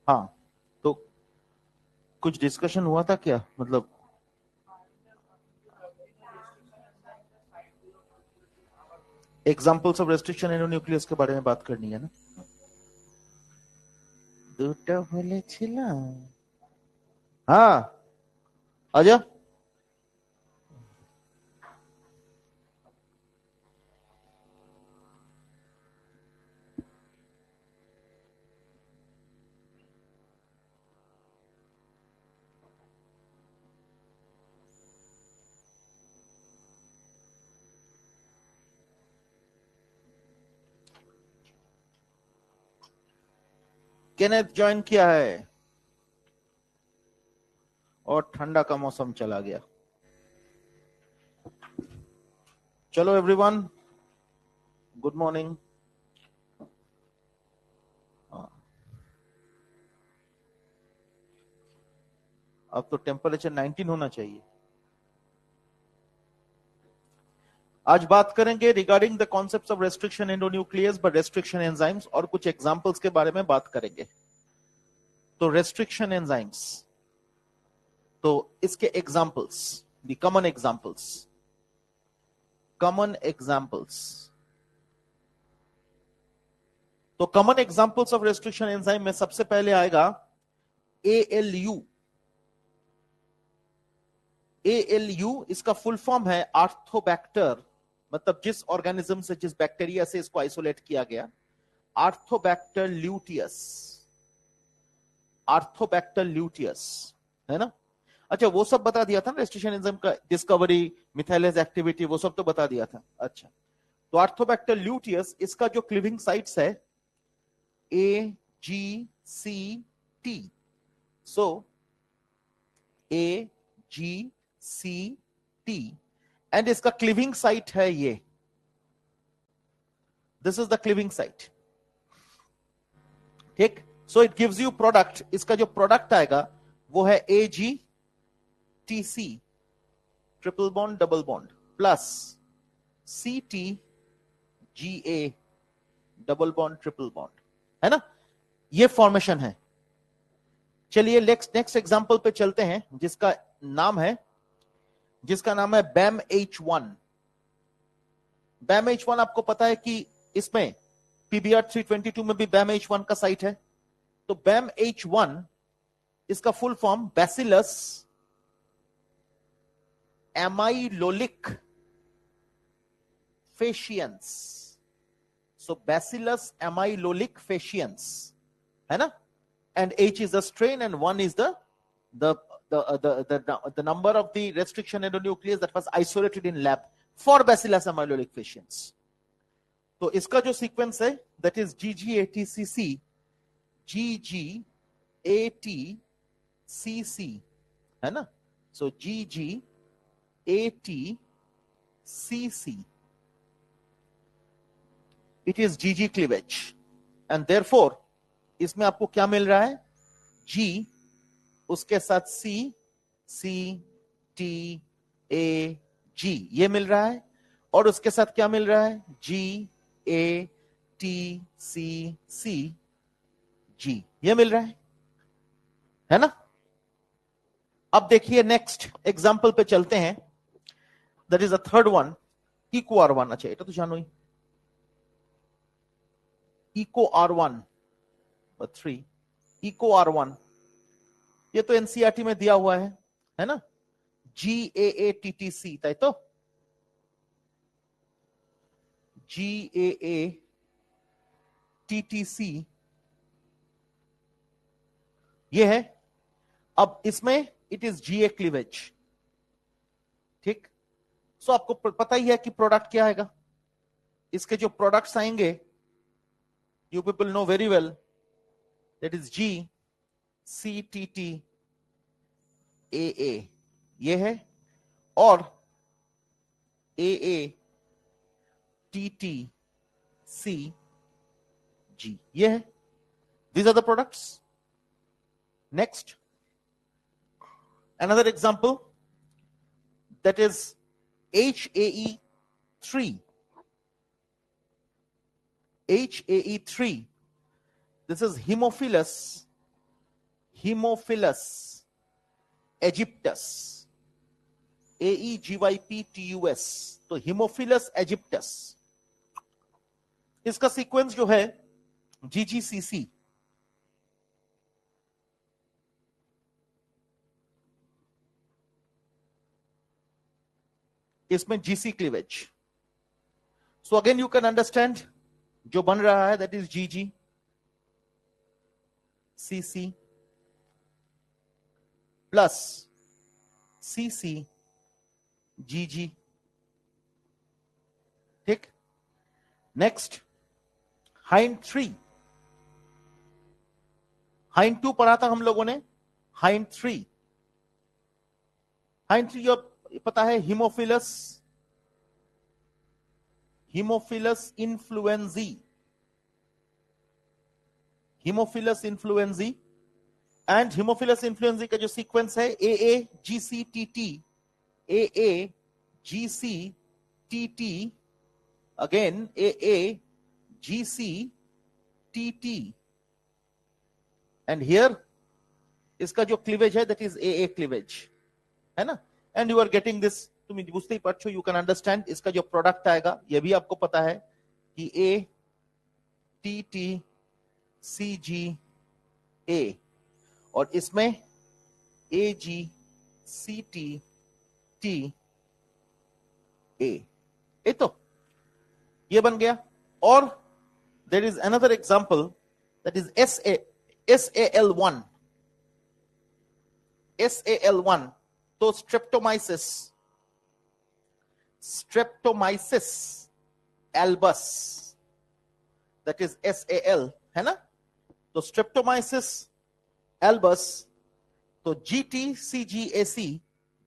हाँ, तो कुछ डिस्कशन हुआ था क्या, मतलब एग्जांपल्स ऑफ रेस्ट्रिक्शन एंडोन्यूक्लियस के बारे में बात करनी है ना। দুটো বলেছিলাম, हाँ आजा। केनेथ ज्वाइन किया है और ठंडा का मौसम चला गया। चलो एवरीवन, गुड मॉर्निंग। अब तो टेम्परेचर 19 होना चाहिए। आज बात करेंगे regarding the concepts of restriction endonuclease by restriction enzymes, और कुछ एग्जांपल्स के बारे में बात करेंगे। तो रेस्ट्रिक्शन एंजाइम्स, तो इसके एग्जांपल्स, द कॉमन एग्जांपल्स, तो common examples of restriction enzyme में सबसे पहले आएगा ALU। ALU इसका फुल फॉर्म है आर्थोबैक्टर, मतलब जिस ऑर्गेनिज्म से, जिस बैक्टीरिया से इसको आइसोलेट किया गया, आर्थोबैक्टर ल्यूटियस। आर्थोबैक्टर ल्यूटियस, है ना। अच्छा, वो सब बता दिया था ना, रेस्ट्रिक्शन एंजाइम का डिस्कवरी, मिथाइलेज एक्टिविटी, वो सब तो बता दिया था। अच्छा, तो आर्थोबैक्टर ल्यूटियस, इसका जो क्लीविंग साइट्स है AGCT, सो AGCT, एंड इसका क्लीविंग साइट है ये, this is the cleaving site. ठीक, so it gives you product, इसका जो प्रोडक्ट आएगा वो है AGTC, triple bond double bond, plus CTGA, double bond triple bond, है ना। ये फॉर्मेशन है। चलिए नेक्स्ट एग्जांपल पे चलते हैं, जिसका नाम है BAM-H1। BAM-H1 आपको पता है कि इसमें PBR 322 में भी BAM-H1 का साइट है। तो BAM-H1 इसका फुल फॉर्म बैसिलस एमाइलोलिक फेशियंस, सो बैसिलस एमाइलोलिक फेशियंस, है ना। And H is the strain and 1 is the number of the restriction endonuclease that was isolated in lab for Bacillus amyloidosis patients. तो इसका जो सीक्वेंस है that is GGATCC, GGATCC, है ना। so GGATCC, it is GG cleavage, and therefore इसमें आपको क्या मिल रहा है, G, उसके साथ C, T, A, G, ये मिल रहा है, और उसके साथ क्या मिल रहा है, G, A, T, C, C, G, ये मिल रहा है ना। अब देखिए नेक्स्ट एग्जांपल पे चलते हैं, that is the third one, Eco R1। अच्छा, এটা তো জানোই, इको R1 3, इको R1, ये तो एनसीईआरटी में दिया हुआ है ना। GAATTC, ताई तो GAATTC ये है। अब इसमें इट इज GA क्लीवेज, ठीक। सो आपको पता ही है कि प्रोडक्ट क्या आएगा, इसके जो प्रोडक्ट्स आएंगे, you people know very well, that is GCTT AA, ये है, और AATTCG, ये है। These are the products. Next, another example, that is HAE3. HAE3, this is Haemophilus Haemophilus aegyptius, AEGYPTUS, तो हीमोफिलस एजिप्टस, इसका सीक्वेंस जो है GGCC, इसमें GC cleavage. So again you can understand जो बन रहा है that is GG CC plus CC GG। ठीक, नेक्स्ट हाइंड 3, हाइंड 2 पढ़ा था हम लोगों ने, हाइंड 3, हाइंड 3 पता है Haemophilus, Haemophilus influenzae, Haemophilus influenzae, and Haemophilus influenzae का जो सीक्वेंस है AAGCTT, AAGCTT, again AAGCTT, and here इसका जो क्लीवेज है दैट इज AA क्लीवेज, है ना। And you are getting this, तुम बुझतेই পারছো, यू कैन अंडरस्टैंड इसका जो प्रोडक्ट आएगा ये भी आपको पता है कि ATTCGA, और इसमें AGCTTA, ये तो ये बन गया। और there is another example that is SAL1, SAL1, तो Streptomyces albus, that is SAL, है ना। तो स्ट्रेप्टोमाइसिस एल्बस, तो GTCGAC,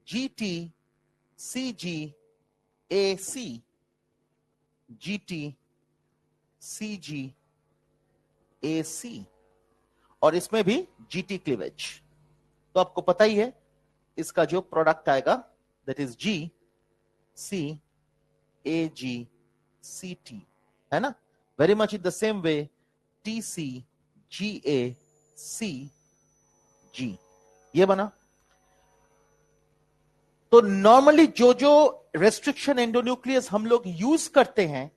GTCGAC, GTCGAC, और इसमें भी GT क्लीवेज। तो आपको पता ही है इसका जो प्रोडक्ट आएगा दैट इज GCAGCT, है ना। Very much in the same way TCGACG, ये बना। तो नॉर्मली जो जो रेस्ट्रिक्शन एंडोन्यूक्लियस हम लोग यूज करते हैं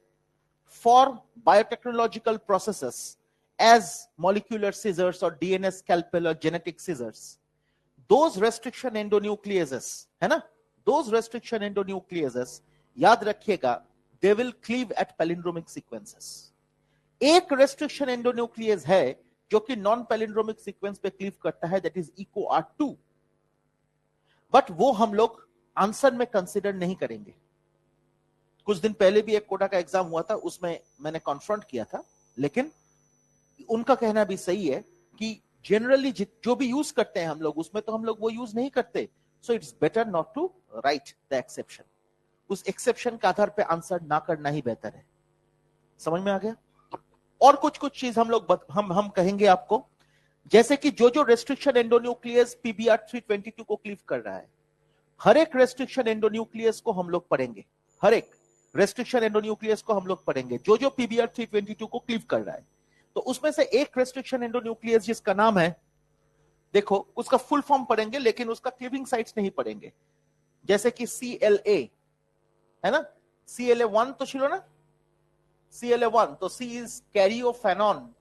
for biotechnological processes as molecular scissors और DNA स्कैल्पेल और genetic scissors, those restriction endonucleases, है ना, those restriction endonucleases, याद रखिएगा, they will cleave at palindromic sequences। एक restriction endonuclease है जो कि नॉन पैलिंड्रोमिक सीक्वेंस पे क्लीव करता है, दैट इज EcoR2, बट वो हम लोग आंसर में कंसिडर नहीं करेंगे। कुछ दिन पहले भी एक कोटा का एग्जाम हुआ था, उसमें मैंने कॉन्फ्रंट किया था, लेकिन उनका कहना भी सही है कि जनरली जो भी यूज करते हैं हम लोग, उसमें तो हम लोग वो यूज नहीं करते। So it's better not to write the exception, उस एक्सेप्शन के आधार पे आंसर ना करना ही बेहतर है। समझ में आ गया। और कुछ कुछ चीज हम लोग हम कहेंगे आपको, जैसे कि जो जो रेस्ट्रिक्शन एंडोन्यूक्लियस PBR 322 को क्लीव कर रहा है, हर एक रेस्ट्रिक्शन एंडोन्यूक्लियस को हम लोग पढ़ेंगे, हर एक रेस्ट्रिक्शन एंडोन्यूक्लियस को हम लोग पढ़ेंगे जो जो PBR 322 को क्लीव कर रहा है। तो उसमें से एक रेस्ट्रिक्शन एंडोन्यूक्लियस जिसका नाम है, देखो उसका फुल फॉर्म पढ़ेंगे लेकिन उसका क्लीविंग साइट्स नहीं पढ़ेंगे, जैसे कि CLA, है ना, CLA1 तो छिलो ना, CLA1, तो C इज कैरियोफेनॉन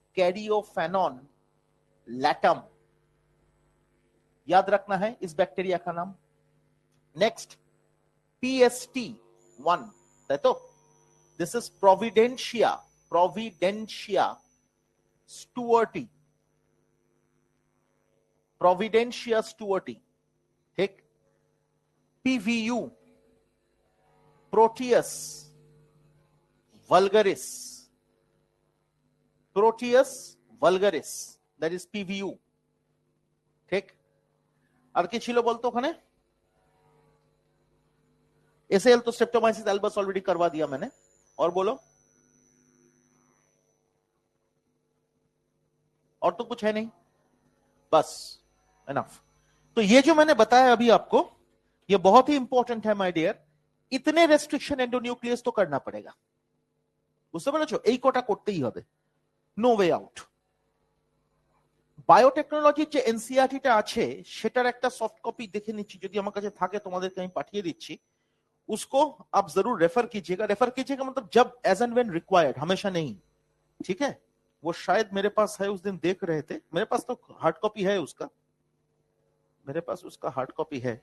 लैटम, याद रखना है इस बैक्टीरिया का नाम। नेक्स्ट PST1, तो दिस इज प्रोविडेंशिया स्टुअर्टी, प्रोविडेंशिया स्टुअर्टी, ठीक। PVU Proteus vulgaris, that is PVU, ठीक। আর কি ছিল বলতো ওখানে? SAL तो स्ट्रेप्टोमाइसिस एल्बस ऑलरेडी करवा दिया मैंने, और बोलो, और तो कुछ है नहीं, बस एनफ। तो ये जो मैंने बताया अभी आपको, ये बहुत ही इंपॉर्टेंट है माय डियर। इतने रेस्ट्रिक्शन एंडोन्यूक्लियस तो करना पड़ेगा, বুঝতে পেরেছো? এই কোটা করতেই হবে, নো ওয়ে আউট। বায়োটেকনোলজির যে এনসিইআরটিটা আছে সেটার একটা সফট কপি দেখে নিচ্ছি, যদি আমার কাছে থাকে তোমাদেরকে আমি পাঠিয়ে দিচ্ছি। उसको आप जरूर रेफर कीजिएगा मतलब जब एज एंड व्हेन रिक्वायर्ड, हमेशा नहीं, ठीक है। वो शायद मेरे पास है, उस दिन देख रहे थे, मेरे पास तो हार्ड कॉपी है उसका, मेरे पास उसका हार्ड कॉपी है।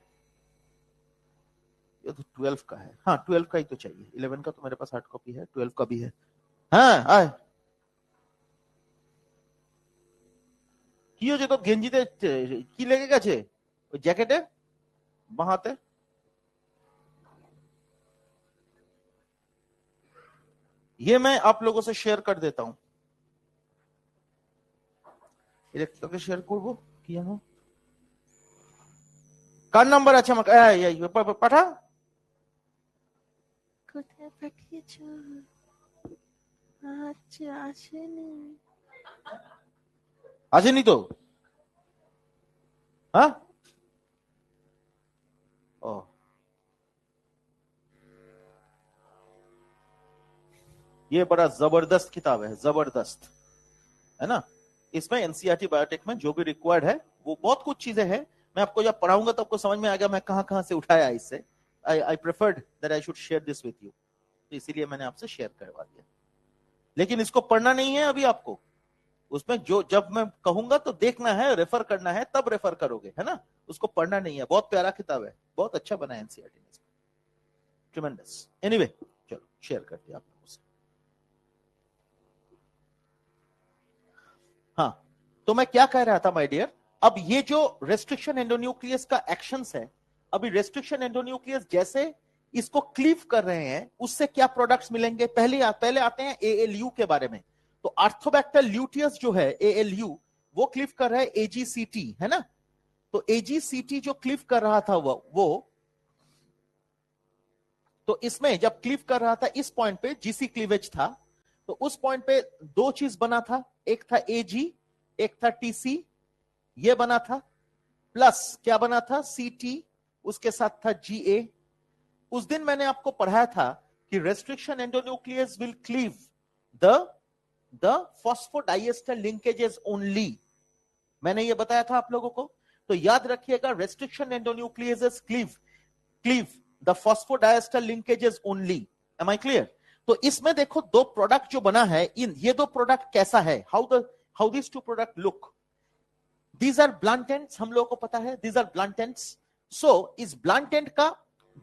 ये तो 12 का है, हाँ 12 का ही तो चाहिए, 11 का तो मेरे पास हार्ड कॉपी है, 12 का भी है। হ্যাঁ আয় কি হয়েছে তোর গেঞ্জিতে, কি লেগে গেছে ওই জ্যাকেটে বাঁহাতে? ये मैं आप लोगों से शेयर कर देता हूं, এটা তোকে শেয়ার করব কি জানো, কার নাম্বার আছে আমাকে পাঠা। কোথায় পাঠিয়েছো? আচ্ছা, আসেনি। আসেনি তো? हाँ ओ, ये बड़ा जबरदस्त किताब है, जबरदस्त है ना। इसमें एनसीईआरटी बायोटेक में जो भी रिक्वायर्ड है वो बहुत कुछ चीजें हैं। मैं आपको जब पढ़ाऊंगा तो आपको समझ में आ गया मैं कहां कहां से उठाया इससे। आई preferred that I should share this with you, तो इसीलिए मैंने आपसे शेयर करवा दिया। लेकिन इसको पढ़ना नहीं है अभी आपको, उसमें जो जब मैं कहूंगा तो देखना है, रेफर करना है, तब रेफर करोगे, है ना। उसको पढ़ना नहीं है, बहुत प्यारा किताब है, बहुत अच्छा बना है एनसीईआरटी ने, ट्रिमेंडस। एनीवे चलो शेयर कर दिया आप लोगों से। हाँ, तो मैं क्या कह रहा था माय डियर, अब ये जो रेस्ट्रिक्शन एंडोन्यूक्लियस का एक्शंस है, अभी रेस्ट्रिक्शन एंडोन्यूक्लियस जैसे इसको क्लीव कर रहे हैं उससे क्या प्रोडक्ट्स मिलेंगे, पहले आते हैं एएलयू के बारे में। तो आर्थोबैक्टर ल्यूटियस जो है एएलयू, वो क्लीव कर रहा है एजीसीटी, है ना। तो एजीसीटी जो क्लीव कर रहा था वो तो इसमें जब क्लीव कर रहा था इस पॉइंट पे जीसी क्लीवेज था, तो उस पॉइंट पे दो चीज बना था, एक था एजी, एक था टीसी, ये बना था, प्लस क्या बना था सीटी, उसके साथ था जीए। उस दिन मैंने आपको पढ़ाया था कि restriction endonuclease will cleave the phosphodiester linkages only, मैंने ये बताया था आप लोगों को। तो याद रखिएगा, restriction endonuclease cleave the phosphodiester linkages only. Am I clear? तो इसमें देखो दो प्रोडक्ट जो बना है, ये दो प्रोडक्ट कैसा है, how this two product look. These are blunt ends, हम लोगों को पता है दीज आर ब्लंटेंट्स। सो इस ब्लंटेंट का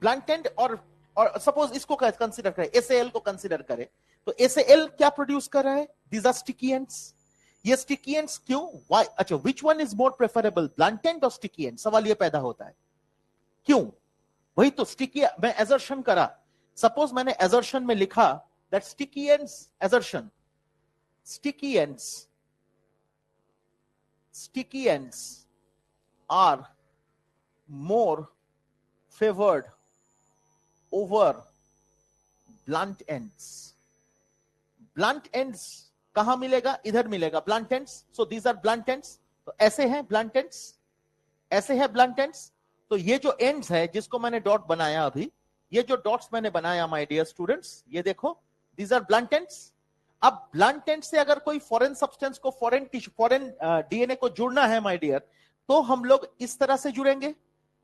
ब्लंटेंट और सपोज इसको कंसीडर करें, एसएल को कंसीडर करें, तो एसएल क्या प्रोड्यूस कर रहा है, दीज आर स्टिकिएंट्स। ये स्टिकिएंट्स क्यों, व्हाई, अच्छा which one is more preferable, blunt end और स्टिकिएंट, सवाल ये पैदा होता है क्यों। वही तो स्टिकी, मैं एजर्शन करा, सपोज मैंने एजर्शन में लिखा that sticky ends, assertion sticky ends are more favored over blunt ends. Blunt ends कहां मिलेगा, इधर मिलेगा blunt ends. So these are blunt ends. तो ऐसे हैं blunt ends, ऐसे है blunt ends. तो ये जो ends है जिसको मैंने डॉट बनाया अभी, ये जो डॉट्स मैंने बनाया माय डियर स्टूडेंट्स, ये देखो these are blunt ends. अब blunt ends से अगर कोई फॉरेन सब्सटेंस को, फॉरेन डीएनए को जुड़ना है माय डियर, तो हम लोग इस तरह से जुड़ेंगे,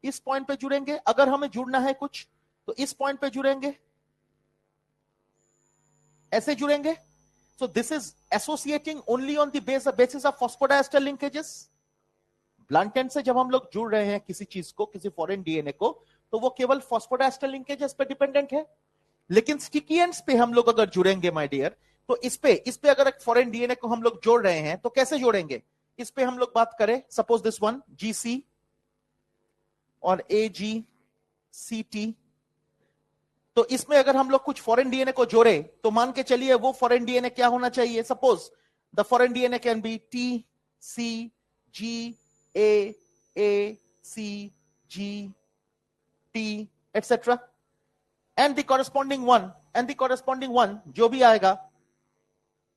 इस पॉइंट पे जुड़ेंगे। अगर हमें जुड़ना है कुछ तो इस पॉइंट पे जुड़ेंगे, ऐसे जुड़ेंगे। सो this is associating only on the basis of phosphodiester linkages. Blunt and से जब हम लोग जुड़ रहे हैं किसी चीज को, किसी फॉरेन डीएनए को, तो वो केवल फॉस्फोडाइएस्टर लिंकेजेस पे डिपेंडेंट है। लेकिन स्टिकी एंड्स पे हम लोग अगर जुड़ेंगे माय डियर, तो इस पे अगर एक फॉरेन डीएनए को हम लोग जोड़ रहे हैं तो कैसे जोड़ेंगे, इस पे हम लोग बात करें, सपोज दिस वन जीसी और एजीसीटी, तो इसमें अगर हम लोग कुछ फॉरेन डीएनए को जोड़े तो मान के चलिए वो फॉरेन डीएनए क्या होना चाहिए, suppose the foreign DNA can be T C G A C G T etcetera, and the corresponding one जो भी आएगा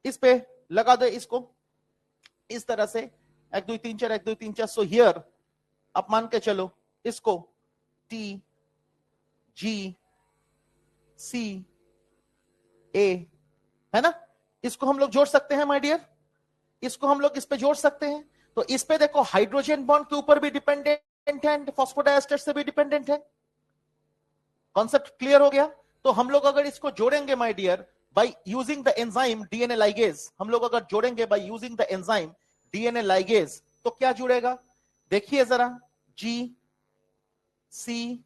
इस पे लगा दे, इसको इस तरह से 1 2 3 4 1 2 3 4। सो हियर आप मान के चलो इसको टी जी सी ए, है ना, इसको हम लोग जोड़ सकते हैं माय डियर, इसको हम लोग इस पे जोड़ सकते हैं। तो इस पे देखो हाइड्रोजन बॉन्ड के ऊपर भी डिपेंडेंट है एंड फॉस्फोडाइएस्टर से भी डिपेंडेंट है। कॉन्सेप्ट क्लियर हो गया? तो हम लोग अगर इसको जोड़ेंगे my dear by using the enzyme DNA ligase, हम लोग अगर जोड़ेंगे by using the enzyme DNA ligase, तो क्या जुड़ेगा? देखिए जरा, जी सी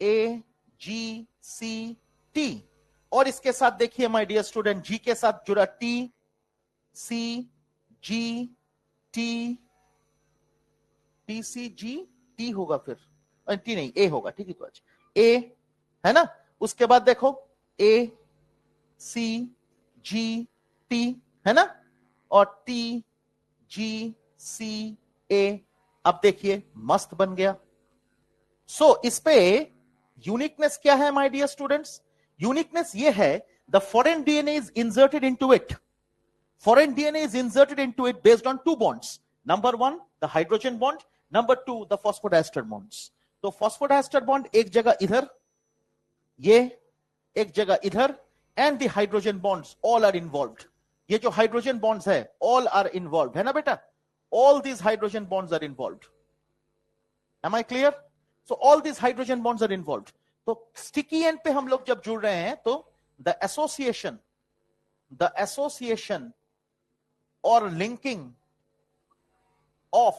ए जी सी टी, और इसके साथ देखिए माय डियर स्टूडेंट, जी के साथ जुड़ा T C G T, T C G T होगा, फिर टी नहीं ए होगा, ठीक है, तो अच्छा ए है ना। उसके बाद देखो ए सी जी टी है ना, और टी जी सी ए। अब देखिए मस्त बन गया। सो इस पे यूनिकनेस क्या है माय डियर स्टूडेंट्स? यूनिकनेस ये है, the foreign DNA is inserted into it. Foreign DNA is inserted into it based on two bonds. Number one, the hydrogen bond. Number two, the phosphodiester bonds. तो phosphodiester bond एक जगह इधर, ये एक जगह इधर, and the hydrogen bonds all are involved. ये जो hydrogen bonds है all are involved, है ना बेटा? All these hydrogen bonds are involved. Am I clear? So all these hydrogen bonds are involved. तो sticky end पे हम लोग जब जुड़ रहे हैं तो the association or linking of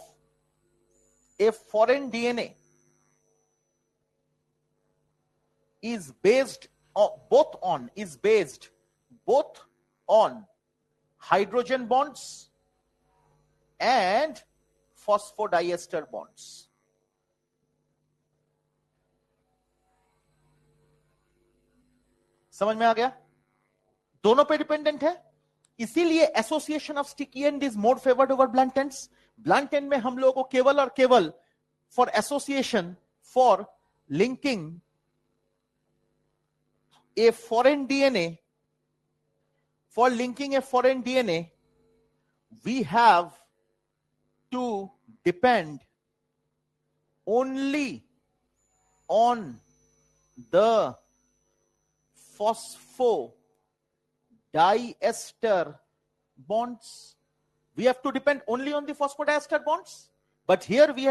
a foreign DNA is based both on hydrogen bonds and phosphodiester bonds. समझ में आ गया? दोनों पे डिपेंडेंट है, इसीलिए association of sticky end is more favoured over blunt ends. Blunt end में हम लोगों को केवल और केवल for association, for linking a foreign DNA, for linking a foreign DNA we have to depend only on the phosphodiester bonds. We have to depend only on the phosphodiester bonds, but here we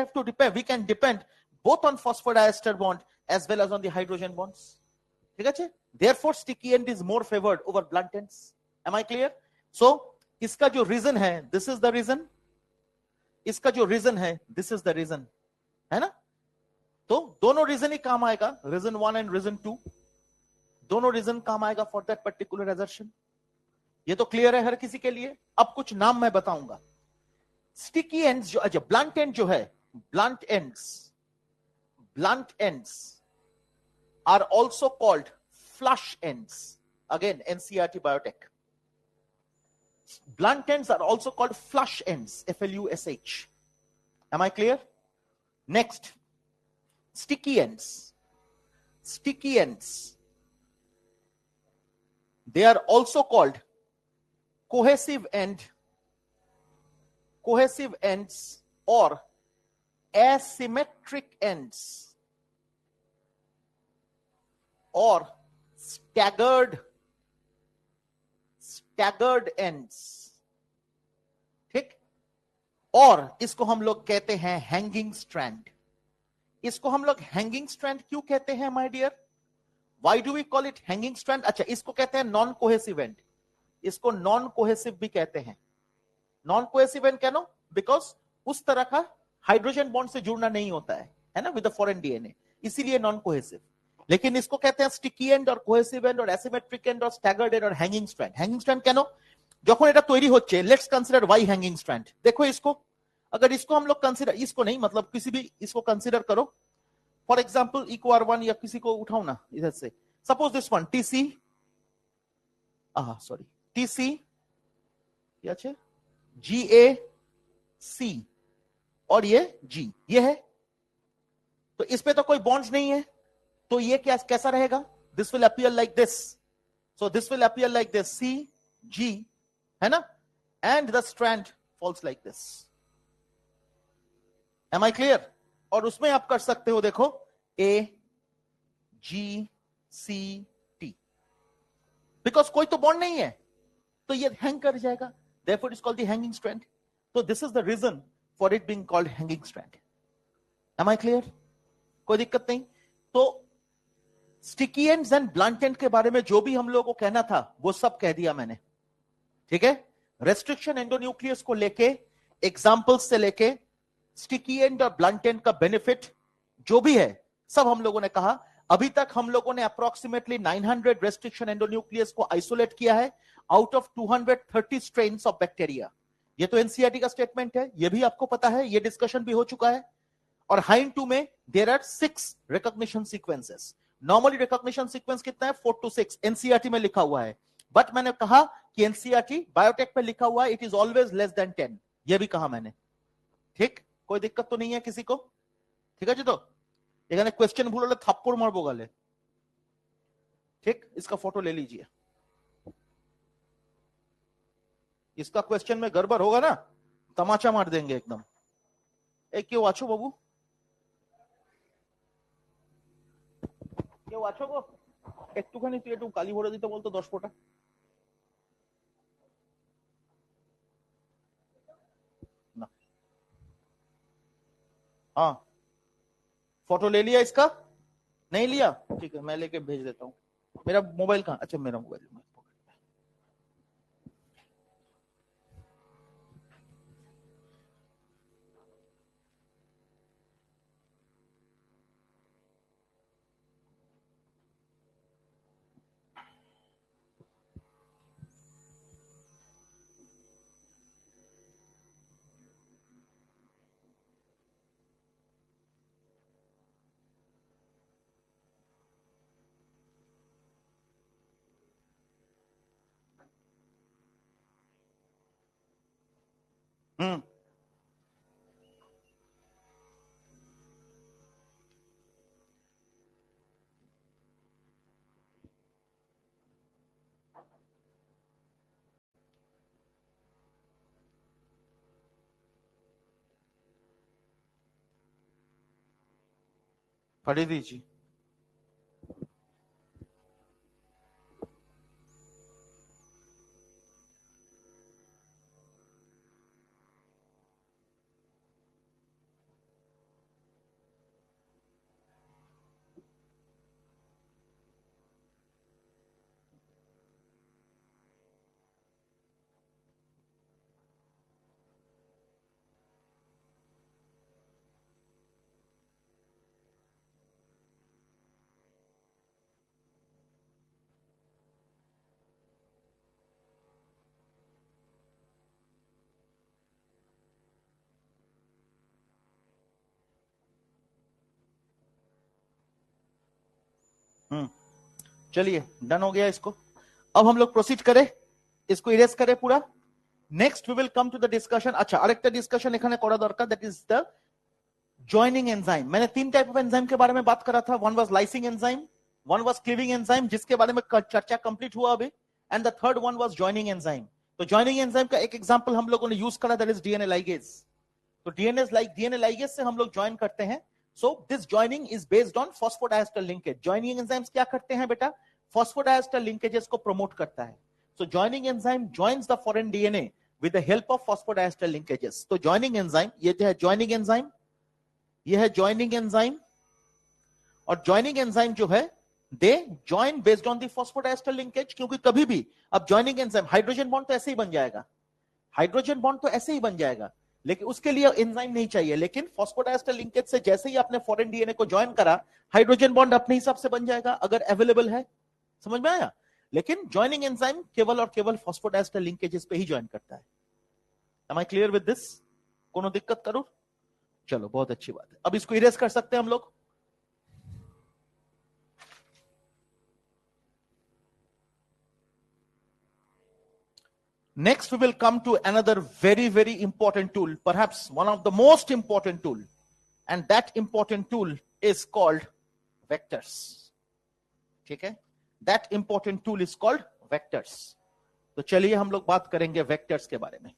can depend both on phosphodiester bond as well as on the hydrogen bonds. ठीक है? Therefore sticky end is more favored over blunt ends. Am I clear? So इसका जो reason है, this is the reason. इसका जो reason है, this is the reason, है ना? तो दोनों reason ही काम आएगा, reason 1 and reason 2, दोनों रीजन काम आएगा फॉर दैट पर्टिकुलर एजर्शन। ये तो क्लियर है हर किसी के लिए? अब कुछ नाम मैं बताऊंगा। स्टिकी एंड्स जो, अच्छा ब्लंट एंड जो है, blunt ends are also called flush ends. Again NCERT biotech, blunt ends are also called flush ends, FLUSH. Am I clear? Next, sticky ends. They are also called cohesive ends or asymmetric ends or staggered ends. ठीक? और इसको हम लोग कहते हैं hanging strand. इसको हम लोग हैंगिंग स्ट्रैंड क्यों कहते हैं my dear? Why do we call it hanging strand? अच्छा, इसको कहते हैं नॉन कोहेसिव एंड। इसको नॉन कोहेसिव भी कहते हैं। नॉन कोहेसिव एंड क्यों? बिकॉज उस तरह का हाइड्रोजन बॉन्ड से जुड़ना नहीं होता है ना, विद द फॉरेन डीएनए, इसीलिए नॉन कोहेसिव। लेकिन इसको कहते हैं स्टिकी एंड और कोहेसिव एंड और एसिमेट्रिक एंड और स्टैगर्ड एंड और हैंगिंग स्ट्रैंड। हैंगिंग स्ट्रैंड কেন? যখন এটা তৈরি হচ্ছে, let's consider why hanging strand. देखो इसको, अगर इसको हम लोग कंसीडर, इसको नहीं मतलब किसी भी इसको कंसीडर करो, फॉर एग्जाम्पल इको R1 या किसी को उठाओ ना इधर से, suppose this one TC, TC GAC और ये G, ये है, तो इस पे तो कोई बॉन्ड्स नहीं है, तो ये क्या कैसा रहेगा? This will appear like this, so this will appear like this CG, है ना, and the strand falls like this. Am I clear? और उसमें आप कर सकते हो, देखो AGCT, बिकॉज कोई तो बॉन्ड नहीं है, तो ये हैंग कर जाएगा, therefore it's called the hanging strand. So this is the reason for it being called hanging strand. Am I clear? कोई दिक्कत नहीं। तो sticky ends and blunt end के बारे में जो भी हम लोगों को कहना था वो सब कह दिया मैंने, ठीक है। रेस्ट्रिक्शन एंडोन्यूक्लियस को लेके, एग्जांपल्स से लेके, स्टिकी एंड और ब्लंट एंड का बेनिफिट जो भी है सब हम लोगों ने कहा। अभी तक हम लोगों ने अप्रोक्सीमेटली 900 रेस्ट्रिक्शन एंडोन्यूक्लियस को आइसोलेट किया है out of 230 strains of bacteria. ये तो एनसीईआरटी का स्टेटमेंट है, ये भी आपको पता है, ये डिस्कशन भी हो चुका है। और हाइन 2 में there are 6 recognition sequences. Normally recognition sequence कितना है? 4 to 6 एनसीईआरटी में लिखा हुआ है, बट मैंने कहा कि एनसीईआरटी बायोटेक में लिखा हुआ है it is always less than 10, ये भी कहा मैंने, ठीक। कोई दिक्कत तो नहीं है किसी को? ঠিক আছে তো? এখানে क्वेश्चन भूल হলে থাপ্পড় মারবো গালে, ठीक। इसका फोटो ले लीजिए, इसका क्वेश्चन में गड़बड़ होगा ना तमाचा मार देंगे एकदम। एक क्यों आछो बाबू, क्यों आछो गो, একটুখানি তুই একটু কালি ভরে দিতে বলতো 10 ফোঁটা। ना, हाँ फोटो ले लिया इसका? नहीं लिया? ठीक है मैं लेके भेज देता हूँ। मेरा मोबाइल कहाँ? अच्छा मेरा मोबाइल में। हम्म, पढ़ी दीजिए। चलिए डन हो गया इसको। अब हम लोग प्रोसीड करें, इसको इरेज करें पूरा। Next we will come to the discussion. अच्छा আরেকটা डिस्कशन এখানে করা দরকার, that is the joining enzyme. मैंने 3 टाइप ऑफ एंजाइम के बारे में बात करा था। One was lysing enzyme, one was cleaving enzyme जिसके बारे में चर्चा कंप्लीट हुआ अभी, and the third one was joining enzyme. तो जॉइनिंग एंजाइम का एक एग्जांपल हम लोगों ने यूज करा, दैट इज डीएनए लाइगेज। तो डीएनए लाइगेज से हम लोग ज्वाइन करते हैं। So this joining is based on phosphodiester linkage. Joining enzymes क्या करते हैं बेटा? फॉस्फोडाइएस्टर लिंकेजेस को प्रमोट करता है। So joining enzyme joins the foreign DNA with the help of phosphodiester linkages. तो जॉइनिंग एंजाइम, ये है जॉइनिंग एंजाइम, ये है जॉइनिंग एंजाइम। और जॉइनिंग एंजाइम जो है they join based on the phosphodiester linkage, क्योंकि कभी भी अब जॉइनिंग एंजाइम, हाइड्रोजन बॉन्ड तो ऐसे ही बन जाएगा, हाइड्रोजन बॉन्ड तो ऐसे ही बन जाएगा, लेकिन उसके लिए एंजाइम नहीं चाहिए। लेकिन फॉस्फोडाइएस्टर लिंकेज से जैसे ही आपने फॉरेन डीएनए को ज्वाइन करा, हाइड्रोजन बॉन्ड अपने हिसाब से बन जाएगा अगर अवेलेबल है। समझ में आया? लेकिन ज्वाइनिंग एंजाइम केवल और केवल फॉस्फोडाइएस्टर लिंकेजेस पे ही ज्वाइन करता है। Am I clear with this? कोनो दिक्कत करूं? चलो बहुत अच्छी बात है। अब इसको इरेज कर सकते हैं हम लोग। Next, we will come to another very, very important tool, perhaps one of the most important tool, and that important tool is called vectors. ठीक है? That important tool is called vectors. तो चलिए हम लोग बात करेंगे vectors के बारे में।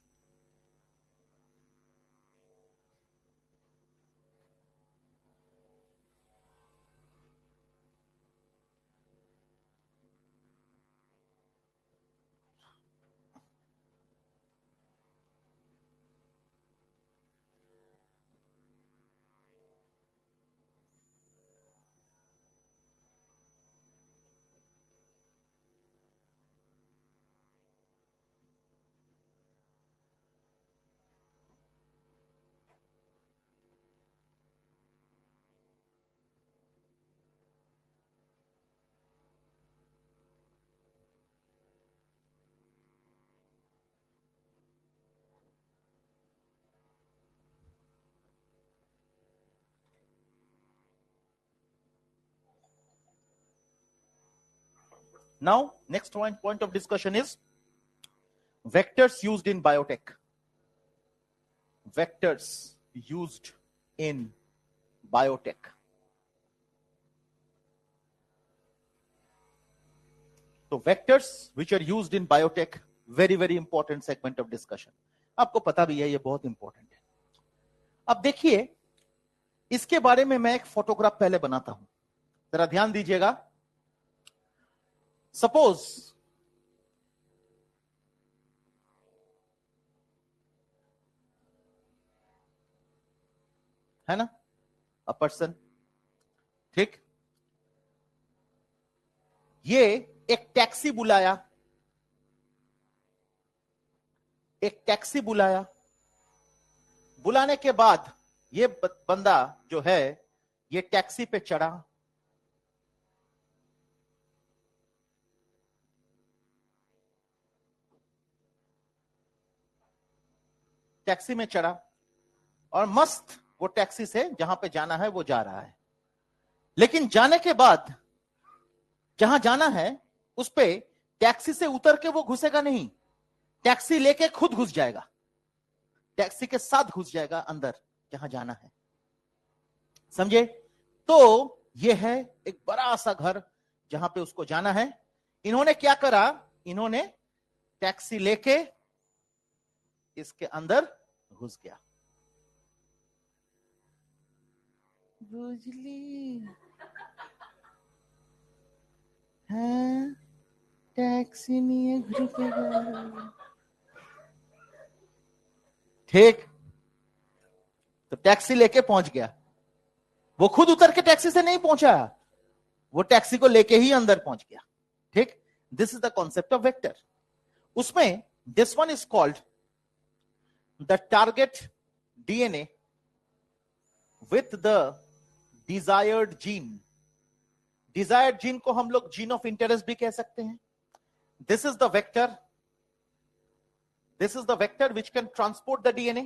Now, next point of discussion is vectors used in biotech. Vectors used in biotech. So vectors which are used in biotech, very important segment of discussion. आपको पता भी है ये बहुत इंपॉर्टेंट है. अब देखिए, इसके बारे में मैं एक फोटोग्राफ पहले बनाता हूं, जरा ध्यान दीजिएगा. सपोज है ना, अ पर्सन, ठीक, ये एक टैक्सी बुलाया, एक टैक्सी बुलाया. बुलाने के बाद ये बंदा जो है ये टैक्सी पे चढ़ा. टैक्सी में चढ़ा और मस्त वो टैक्सी से जहां पे जाना है वो जा रहा है. लेकिन जाने के बाद जहां जाना है उस पे टैक्सी से उतर के वो घुसेगा नहीं, टैक्सी लेके खुद घुस जाएगा, टैक्सी के साथ घुस जाएगा अंदर जहां जाना है. समझे? तो ये है एक बड़ा सा घर जहां पे उसको जाना है. इन्होंने क्या करा, इन्होंने टैक्सी लेके इसके अंदर घुस गया. बुझली है, टैक्सी नहीं घुसेगा, ठीक. तो टैक्सी लेके पहुंच गया. वो खुद उतर के टैक्सी से नहीं पहुंचा, वो टैक्सी को लेके ही अंदर पहुंच गया. ठीक. This is the concept of vector. उसमें this one is called the target DNA with the desired gene. Desired gene को हम लोग जीन ऑफ इंटरेस्ट भी कह सकते हैं. This is the vector. This is the vector which can transport the DNA.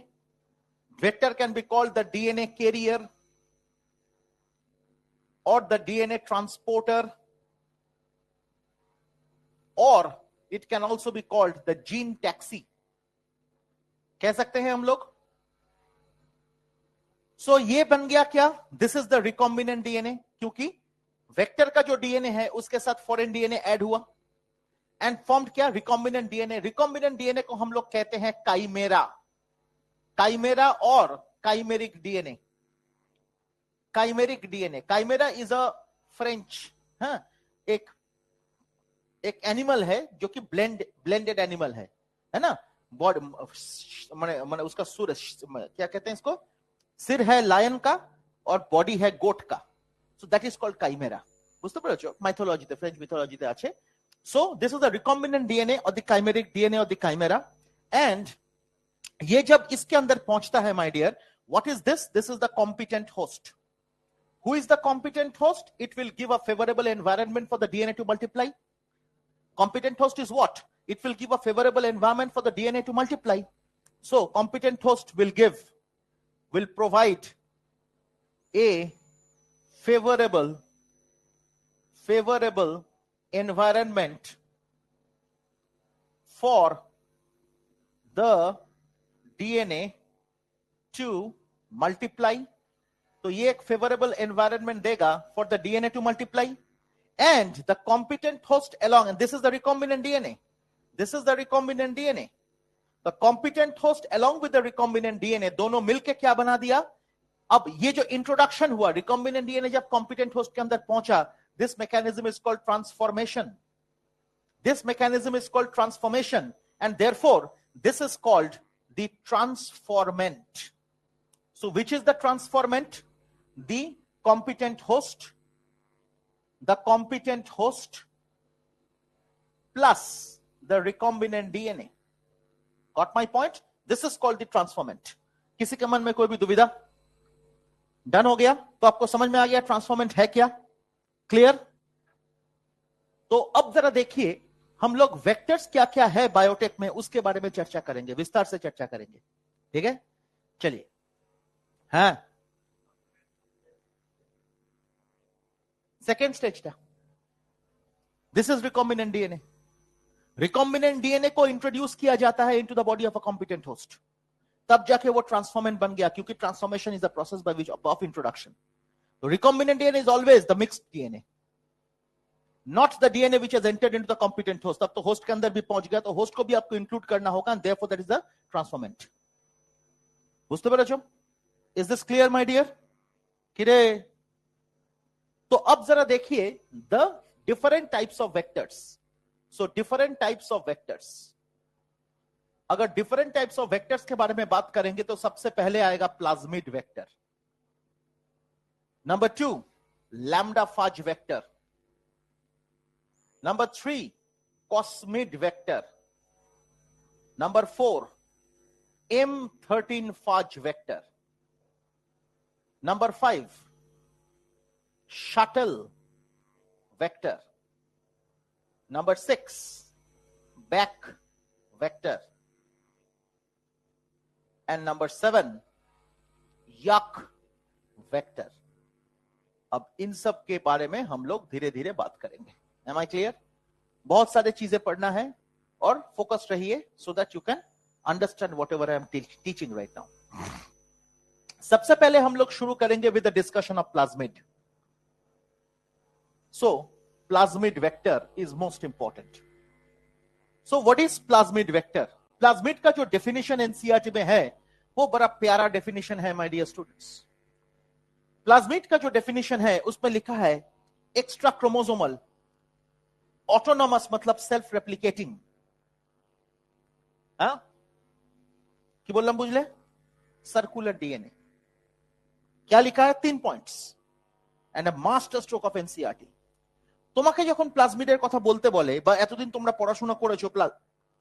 Vector can be called the DNA carrier or the DNA transporter, or it can also be called the gene taxi. कह सकते हैं हम लोग. So ये बन गया क्या? This is the recombinant DNA, क्योंकि वेक्टर का जो डीएनए है उसके साथ फॉरेन डीएनए ऐड हुआ एंड फॉर्म्ड क्या? Recombinant DNA. रिकॉम्बिनेंट डीएनए को हम लोग कहते हैं काइमेरा. काइमेरा और chimeric DNA. Chimeric DNA, chimera is a French, एक एनिमल है जो कि ब्लेंडेड एनिमल है ना. बॉडी माने उसका सुर क्या कहते हैं इसको, सिर है लायन का और बॉडी है गोट का. So that is called chimera. बुझते পেরেছো? মাইথোলজিতে, फ्रेंच मिथोलॉजीতে আছে. So this is the recombinant DNA or the chimeric DNA or the chimera. And ये जब इसके अंदर पहुंचता है, my dear, what is this? This is the competent host. Who is the competent host? It will give a favorable environment for the DNA to multiply. Competent host is what? It will give a favorable environment for the DNA to multiply. So competent host will provide a favorable environment for the DNA to multiply. तो ये एक favorable environment देगा for the DNA to multiply. And the competent host along, and this is the recombinant DNA. This is the recombinant DNA. The competent host along with the recombinant DNA दोनों मिलके क्या बना दिया? अब ये जो introduction हुआ, recombinant DNA जब competent host के अंदर पहुंचा, this mechanism is called transformation. This mechanism is called transformation, and therefore this is called the transformant. So which is the transformant? The competent host. The competent host plus the recombinant DNA. Got my point? This is called the transformant. किसी के मन में कोई भी दुविधा? Done हो गया? तो आपको समझ में आ गया ट्रांसफॉर्मेंट है क्या? क्लियर? तो अब जरा देखिए, हम लोग वेक्टर्स क्या क्या है बायोटेक में उसके बारे में चर्चा करेंगे, विस्तार से चर्चा करेंगे. ठीक है, चलिए. हाँ, सेकेंड स्टेज था. This is recombinant DNA. Recombinant DNA को इंट्रोड्यूस किया जाता है into the body of a competent host, तब जाके वो ट्रांसफॉर्मेंट बन गया, क्योंकि transformation is the process by which of introduction. तो recombinant DNA is always the mixed DNA, not the DNA which has entered into the competent host. अब तो host के अंदर भी पहुंच गया, तो होस्ट को भी आपको इंक्लूड करना होगा, and therefore that is the transformant. बुझते पेरेছো? Is this clear my dear? किरे तो अब जरा देखिए the different types of vectors. So different types of vectors, अगर डिफरेंट टाइप्स ऑफ वेक्टर्स के बारे में बात करेंगे तो सबसे पहले आएगा plasmid vector. Number 2 lambda phage vector. Number 3 cosmid vector. Number 4 M13 phage vector. Number 5 shuttle vector. Number 6 BAC vector. And number 7 यक वेक्टर. अब इन सब के बारे में हम लोग धीरे धीरे बात करेंगे. Am I clear? बहुत सारी चीजें पढ़ना है और फोकस रहिए so that you can understand whatever I am teaching right now. सबसे पहले हम लोग शुरू करेंगे with the discussion of plasmid. So plasmid vector is most important. So what is plasmid vector? Plasmid का जो डेफिनेशन एनसीईआरटी में है वो बड़ा प्यारा डेफिनेशन है माय डियर स्टूडेंट्स. प्लाज्मिड का जो डेफिनेशन है उसमें लिखा है एक्स्ट्रा क्रोमोसोमल ऑटोनॉमस, मतलब सेल्फ रेप्लिकेटिंग. कि बोललाम बुझले? Circular DNA. क्या लिखा है? 3 points and a master stroke of NCERT. তোমাকে যখন প্লাজমিডের কথা বলতে বলে বা এতদিন তোমরা পড়াশোনা করেছো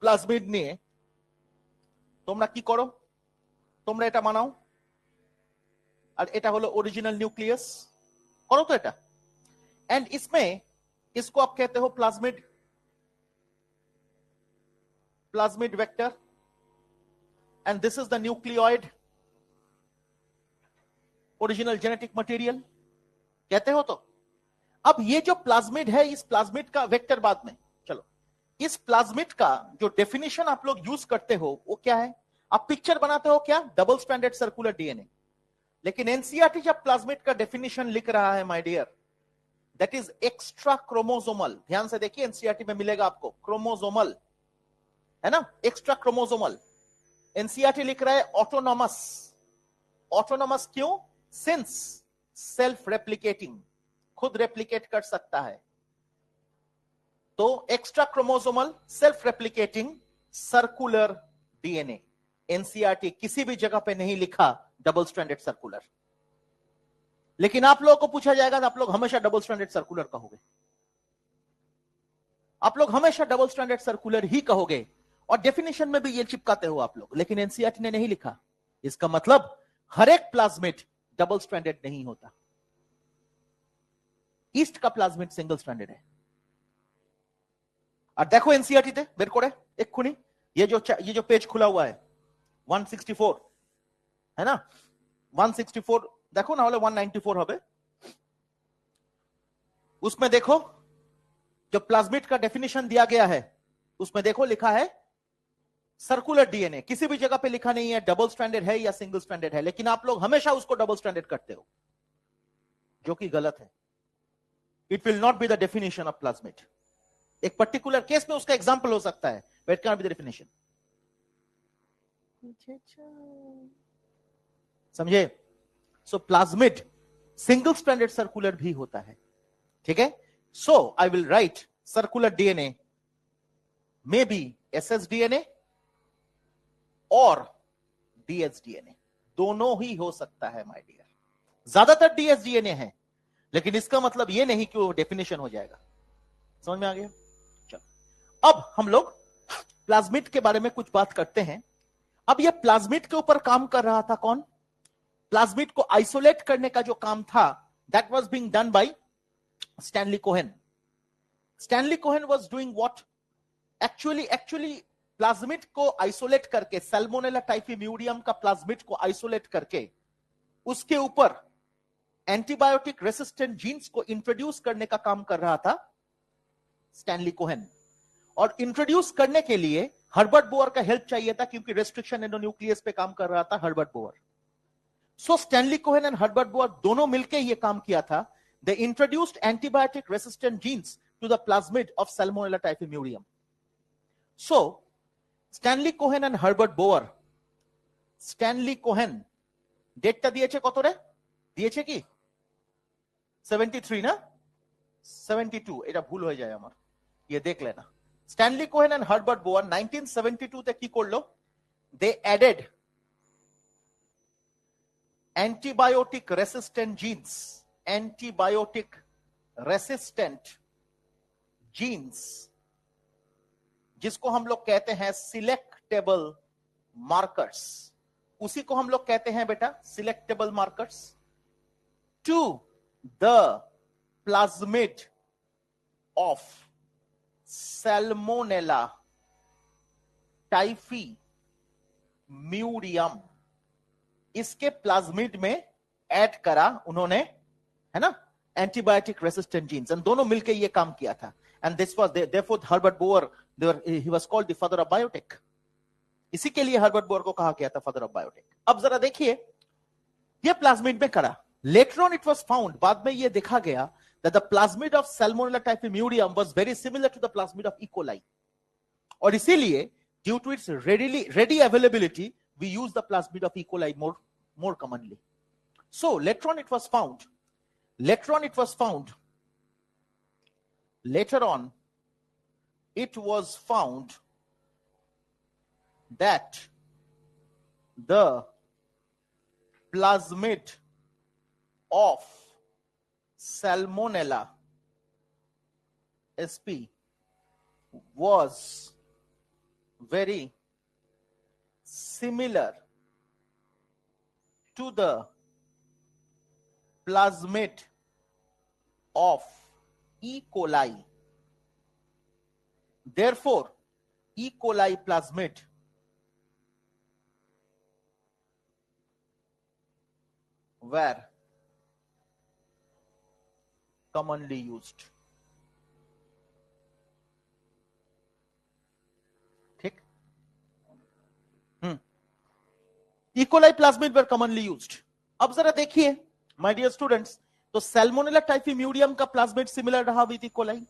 প্লাজমিড নিয়ে, তোমরা কি করো? তোমরা এটা মানাও আর এটা হলো ओरिजिनल न्यूक्लियस, करो तो এটা. एंड इसमें इसको आप कहते हो plasmid vector, and this is the nucleoid original genetic material, कहते हो. तो अब ये जो प्लाज्मिड है, इस प्लाज्मिड का वेक्टर बाद में, चलो इस प्लाज्मिड का जो डेफिनेशन आप लोग यूज करते हो वो क्या है? आप पिक्चर बनाते हो क्या? Double stranded circular DNA. लेकिन एनसीईआरटी जब प्लाज्मिड का डेफिनेशन लिख रहा है my dear, that is extra chromosomal. ध्यान से देखिए, एनसीईआरटी में मिलेगा आपको क्रोमोसोमल, है ना, एक्स्ट्रा क्रोमोसोमल. एनसीईआरटी लिख रहा है ऑटोनॉमस. ऑटोनॉमस क्यों? सिंस सेल्फ रेप्लिकेटिंग, खुद रेप्लिकेट कर सकता है. तो extra chromosomal self replicating circular DNA. NCERT किसी भी जगह पे नहीं लिखा डबल स्ट्रैंडेड सर्कुलर. लेकिन आप लोगों को पूछा जाएगा तो आप लोग हमेशा डबल स्ट्रैंडेड सर्कुलर कहोगे. आप लोग हमेशा डबल स्ट्रैंडेड सर्कुलर ही कहोगे और डेफिनेशन में भी ये चिपकाते हो आप लोग, लेकिन एनसीईआरटी ने नहीं लिखा. इसका मतलब हर एक प्लाज्मिड डबल स्ट्रैंडेड नहीं होता. ईस्ट का प्लाज्मिड सिंगल स्ट्रैंडेड है. और देखो एनसीईआरटी তে বের করে এক্ষুনি ये जो पेज खुला हुआ है 164 है ना, 164 देखो ना, 194 হবে. उसमें देखो जो प्लाज्मिड का डेफिनेशन दिया गया है उसमें देखो लिखा है सर्कुलर डीएनए. किसी भी जगह पे लिखा नहीं है डबल स्ट्रैंडेड है या सिंगल स्ट्रैंडेड है, लेकिन आप लोग हमेशा उसको डबल स्ट्रैंडेड करते हो, जो कि गलत है. It will not be the definition of plasmid. एक पर्टिकुलर केस में उसका एग्जांपल हो सकता है, but it can be the definition. समझे? So plasmid single stranded circular भी होता है. ठीक है? So I will write circular DNA may be SS DNA और डीएस डीएनए, दोनों ही हो सकता है माय डियर. ज्यादातर डीएस डीएनए है, लेकिन इसका मतलब यह नहीं कि वो डेफिनेशन हो जाएगा. समझ में आ गया? चलो अब हम लोग प्लाज्मिड के बारे में कुछ बात करते हैं. अब यह प्लाज्मिड के ऊपर काम कर रहा था कौन? प्लाज्मिड को आइसोलेट करने का जो काम था, that was being done by Stanley Cohen. Stanley Cohen was doing what? Actually plasmid को आइसोलेट करके, सैल्मोनेला टाइफीम्यूडियम का प्लाज्मिड को आइसोलेट करके उसके ऊपर एंटीबायोटिक रेसिस्टेंट जीन्स को इंट्रोड्यूस करने का काम कर रहा था स्टैनली कोहेन, और इंट्रोड्यूस करने के लिए हर्बर्ट बोअर का हेल्प चाहिए था, क्योंकि रेस्ट्रिक्शन एंडोन्यूक्लियस पे काम कर रहा था Herbert Boyer. So Stanley Cohen and Herbert Boyer दोनों मिलकर ये काम किया था. They introduced antibiotic resistant genes to the plasmid of Salmonella typhimurium. So Stanley Cohen and Herbert Boyer, Stanley Cohen ডেটটা দিয়েছে কত রে, দিয়েছে কি 73 না 72, এটা ভুল হয়ে যায় আমার, ये देख लेना. Stanley Cohen and Herbert Boyer 1972 তে কি করলো, they added antibiotic resistant genes, antibiotic resistant genes, जिसको हम लोग कहते हैं सिलेक्टेबल मार्कर्स, उसी को हम लोग कहते हैं बेटा selectable markers, to the plasmid of Salmonella typhimurium. इसके प्लाज्मिड में ऐड करा उन्होंने, है ना, एंटीबायोटिक रेसिस्टेंट जीन्स, एंड दोनों मिलकर ये काम किया था. And this was therefore Herbert Boer, he was called the father of biotech. इसी के लिए हर्बर्ट बोअर को कहा गया था फादर ऑफ बायोटेक. अब जरा देखिए, ये प्लाज्मिड में करा. Later on it was found, बाद में ये देखा गया that the plasmid of Salmonella typhimurium was very similar to the plasmid of E. coli. और इसीलिए due to its ready availability we use the plasmid of E. coli more commonly. So later on it was found that the plasmid of Salmonella sp was very similar to the plasmid of E. coli. Therefore, E. coli plasmid were commonly used. ठीक, E. coli plasmid were commonly used. अब जरा देखिए my dear students, तो Salmonella typhimurium का plasmid similar रहा with E. coli.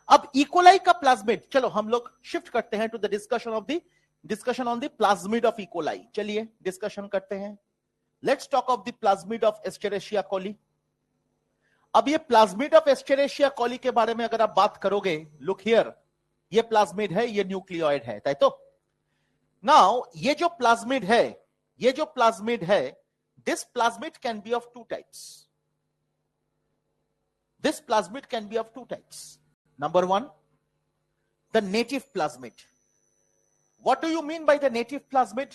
अब E. coli का plasmid, चलो हम लोग शिफ्ट करते हैं to the discussion on the plasmid of E. coli. चलिए डिस्कशन करते हैं. Let's talk of the plasmid of Escherichia coli. अब ये प्लाज्मिड ऑफ एस्चेरिशिया कोली के बारे में अगर आप बात करोगे, लुक हियर, ये प्लाज्मिड है, ये न्यूक्लियोइड है, ताई तो. नाउ ये जो प्लाज्मिड है, this plasmid can be of two types. This plasmid can be of two types. Number one, the native plasmid. What do you mean by the native plasmid?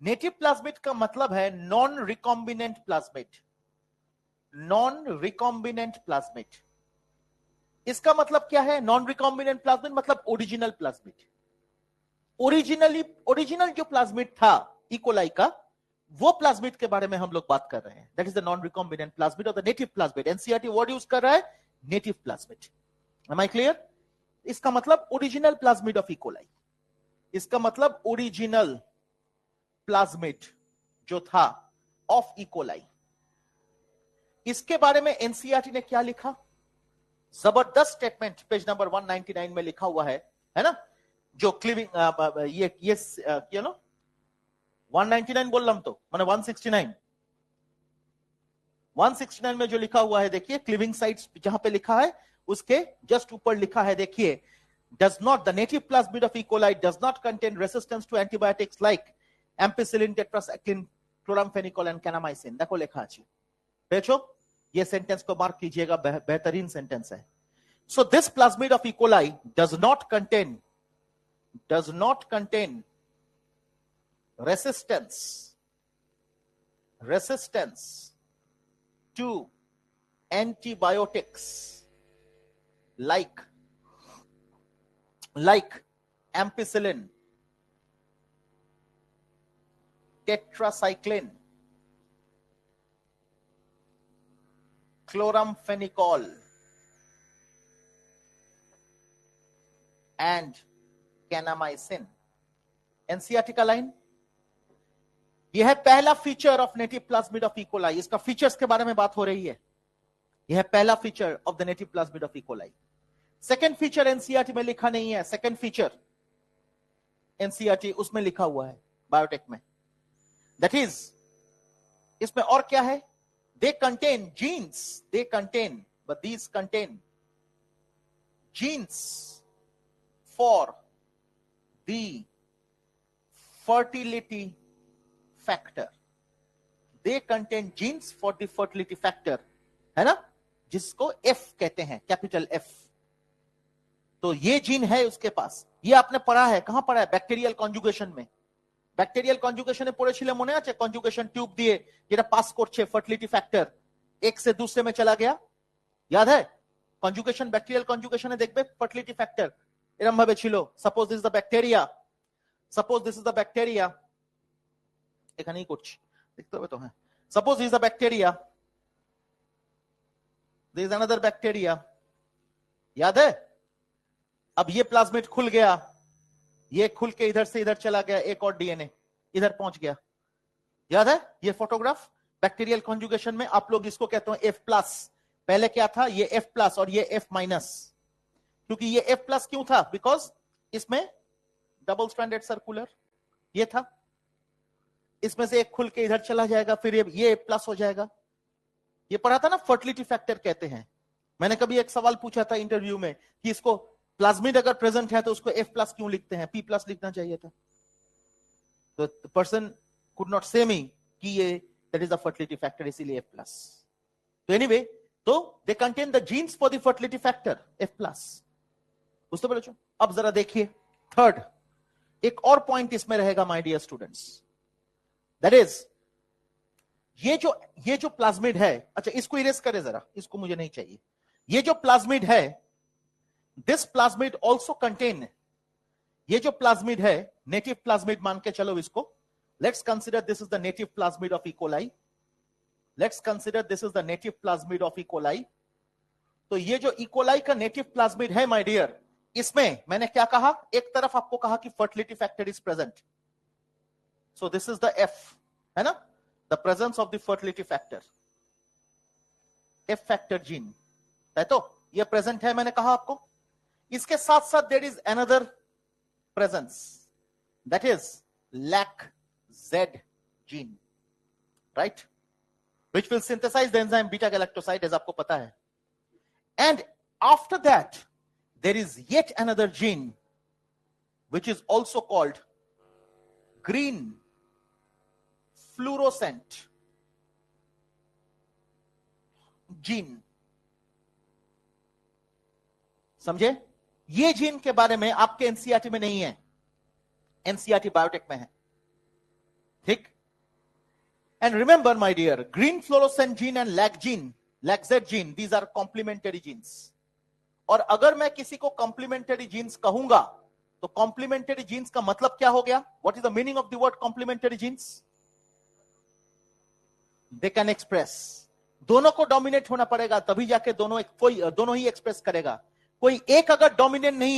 Native plasmid का मतलब है non-recombinant plasmid. Non-recombinant plasmid. इसका मतलब क्या है? Non-recombinant plasmid मतलब original plasmid. Original जो plasmid था E. coli का, वो प्लाज्मिड के बारे में हम लोग बात कर रहे हैं. That is the non recombinant plasmid और the native plasmid. NCERT word use कर रहा है native plasmid. Am I clear? इसका मतलब original plasmid of E. coli. इसका मतलब ओरिजिनल प्लाज्मिड जो था ऑफ E. coli. इसके बारे में एनसीईआरटी ने क्या लिखा? जबरदस्त स्टेटमेंट पेज नंबर 199 में लिखा हुआ है ना, जो क्लीविंग ये 199 बोल रहा हूं तो मैंने 169 में जो लिखा हुआ है, देखिए क्लीविंग साइट्स जहां पे लिखा है उसके जस्ट ऊपर लिखा है, देखिए, does not the native plasmid of E. coli does not contain resistance to antibiotics like ampicillin, tetracycline, chloramphenicol and kanamycin. देखो लिखा है. बेचो ये सेंटेंस को मार्क कीजिएगा, बेहतरीन सेंटेंस है. So this plasmid of E. coli does not contain resistance to antibiotics like ampicillin, tetracycline, chloramphenicol, and kanamycin. NCERT का लाइन, यह है पहला feature of native plasmid of E coli. इसका फीचर्स के बारे में बात हो रही है. यह है पहला feature of the native plasmid of E coli. Second feature NCERT में लिखा नहीं है. सेकंड फीचर एनसीईआरटी उसमें लिखा हुआ है बायोटेक में. दैट इज, इसमें और क्या है? They contain genes, they contain, but these contain genes for the fertility factor. They contain genes for the fertility factor, है ना, जिसको F कहते हैं, कैपिटल F. तो ये जीन है उसके पास. ये आपने पढ़ा है, कहां पढ़ा है? बैक्टीरियल कॉन्जुगेशन में. ব্যাকটেরিয়াল কনজুগেশনে পড়েছিলে, মনে আছে? কনজুগেশন টিউব দিয়ে যেটা পাস করছে ফার্টিলিটি ফ্যাক্টর, এক से दूसरे में चला गया, याद है? কনজুগেশন, ব্যাকটেরিয়াল কনজুগেশনে দেখবে ফার্টিলিটি ফ্যাক্টর এরকম ভাবে ছিল. Suppose this is the bacteria, suppose this is the bacteria, এখানেই করছি, দেখতে হবে তো? হ্যাঁ, suppose this is the bacteria, there is another bacteria, याद है? अब ये प्लाज्मिड खुल गया, ये खुल के इधर से इधर चला गया, एक और डीएनए इधर पहुंच गया. याद है ये फोटोग्राफ? बैक्टीरियल कॉन्जुगेशन में आप लोग इसको कहते हैं F+. पहले क्या था? ये F+ और ये F-. क्योंकि ये F+ क्यों था? बिकॉज इसमें डबल स्ट्रैंडेड सर्कुलर ये था. इसमें से एक खुल के इधर चला जाएगा, फिर ये प्लस हो जाएगा. ये पढ़ा था ना, फर्टिलिटी फैक्टर कहते हैं. मैंने कभी एक सवाल पूछा था इंटरव्यू में कि इसको प्लाज्मिड अगर प्रेजेंट है तो उसको F+ क्यों लिखते हैं? P+ लिखना चाहिए था. तो पर्सन कुड नॉट से मी कि ये that is the fertility factor, इसीलिए F+. तो एनीवे, तो they contain the genes for the fertility factor F+. बुझते पेरेছো? अब जरा देखिए थर्ड, एक और पॉइंट इसमें रहेगा my dear students. That is, ये जो प्लाज्मिड है, अच्छा इसको इरेज करे जरा, इसको मुझे नहीं चाहिए. ये जो प्लाज्मिड है, दिस प्लाज्मिड ऑल्सो कंटेन, ये जो प्लाज्मिड है, नेटिव प्लाज्मिड मान के चलो इसको. Let's consider this is the native plasmid of E coli. Let's consider this is the native plasmid of E coli. तो ये जो इकोलाई का नेटिव प्लाज्मिड है माय डियर, इसमें मैंने क्या कहा? एक तरफ आपको कहा कि fertility factor is present, so this is the F, है ना, the presence of the fertility factor, F factor gene है. तो ये प्रेजेंट है, मैंने कहा आपको. इसके साथ साथ there is another presence, that is LAC-Z gene, right, which will synthesise the enzyme beta galactoside, as आपको पता है. And after that there is yet another gene which is also called green fluorescent gene. समझे? ये gene के बारे में आपके NCERT में नहीं है, एनसीईआरटी बायोटेक में है. ठीक? And remember my dear, green fluorescent gene and LAC-Z gene, these are complementary genes. और अगर मैं किसी को कॉम्प्लीमेंटरी जीन्स कहूंगा तो कॉम्प्लीमेंटरी जीन्स का मतलब क्या हो गया? What is the meaning of the word complementary genes? They can express. दोनों को डोमिनेट होना पड़ेगा तभी जाके दोनों ही एक्सप्रेस करेगा. कोई एक अगर डोमिनेंट नहीं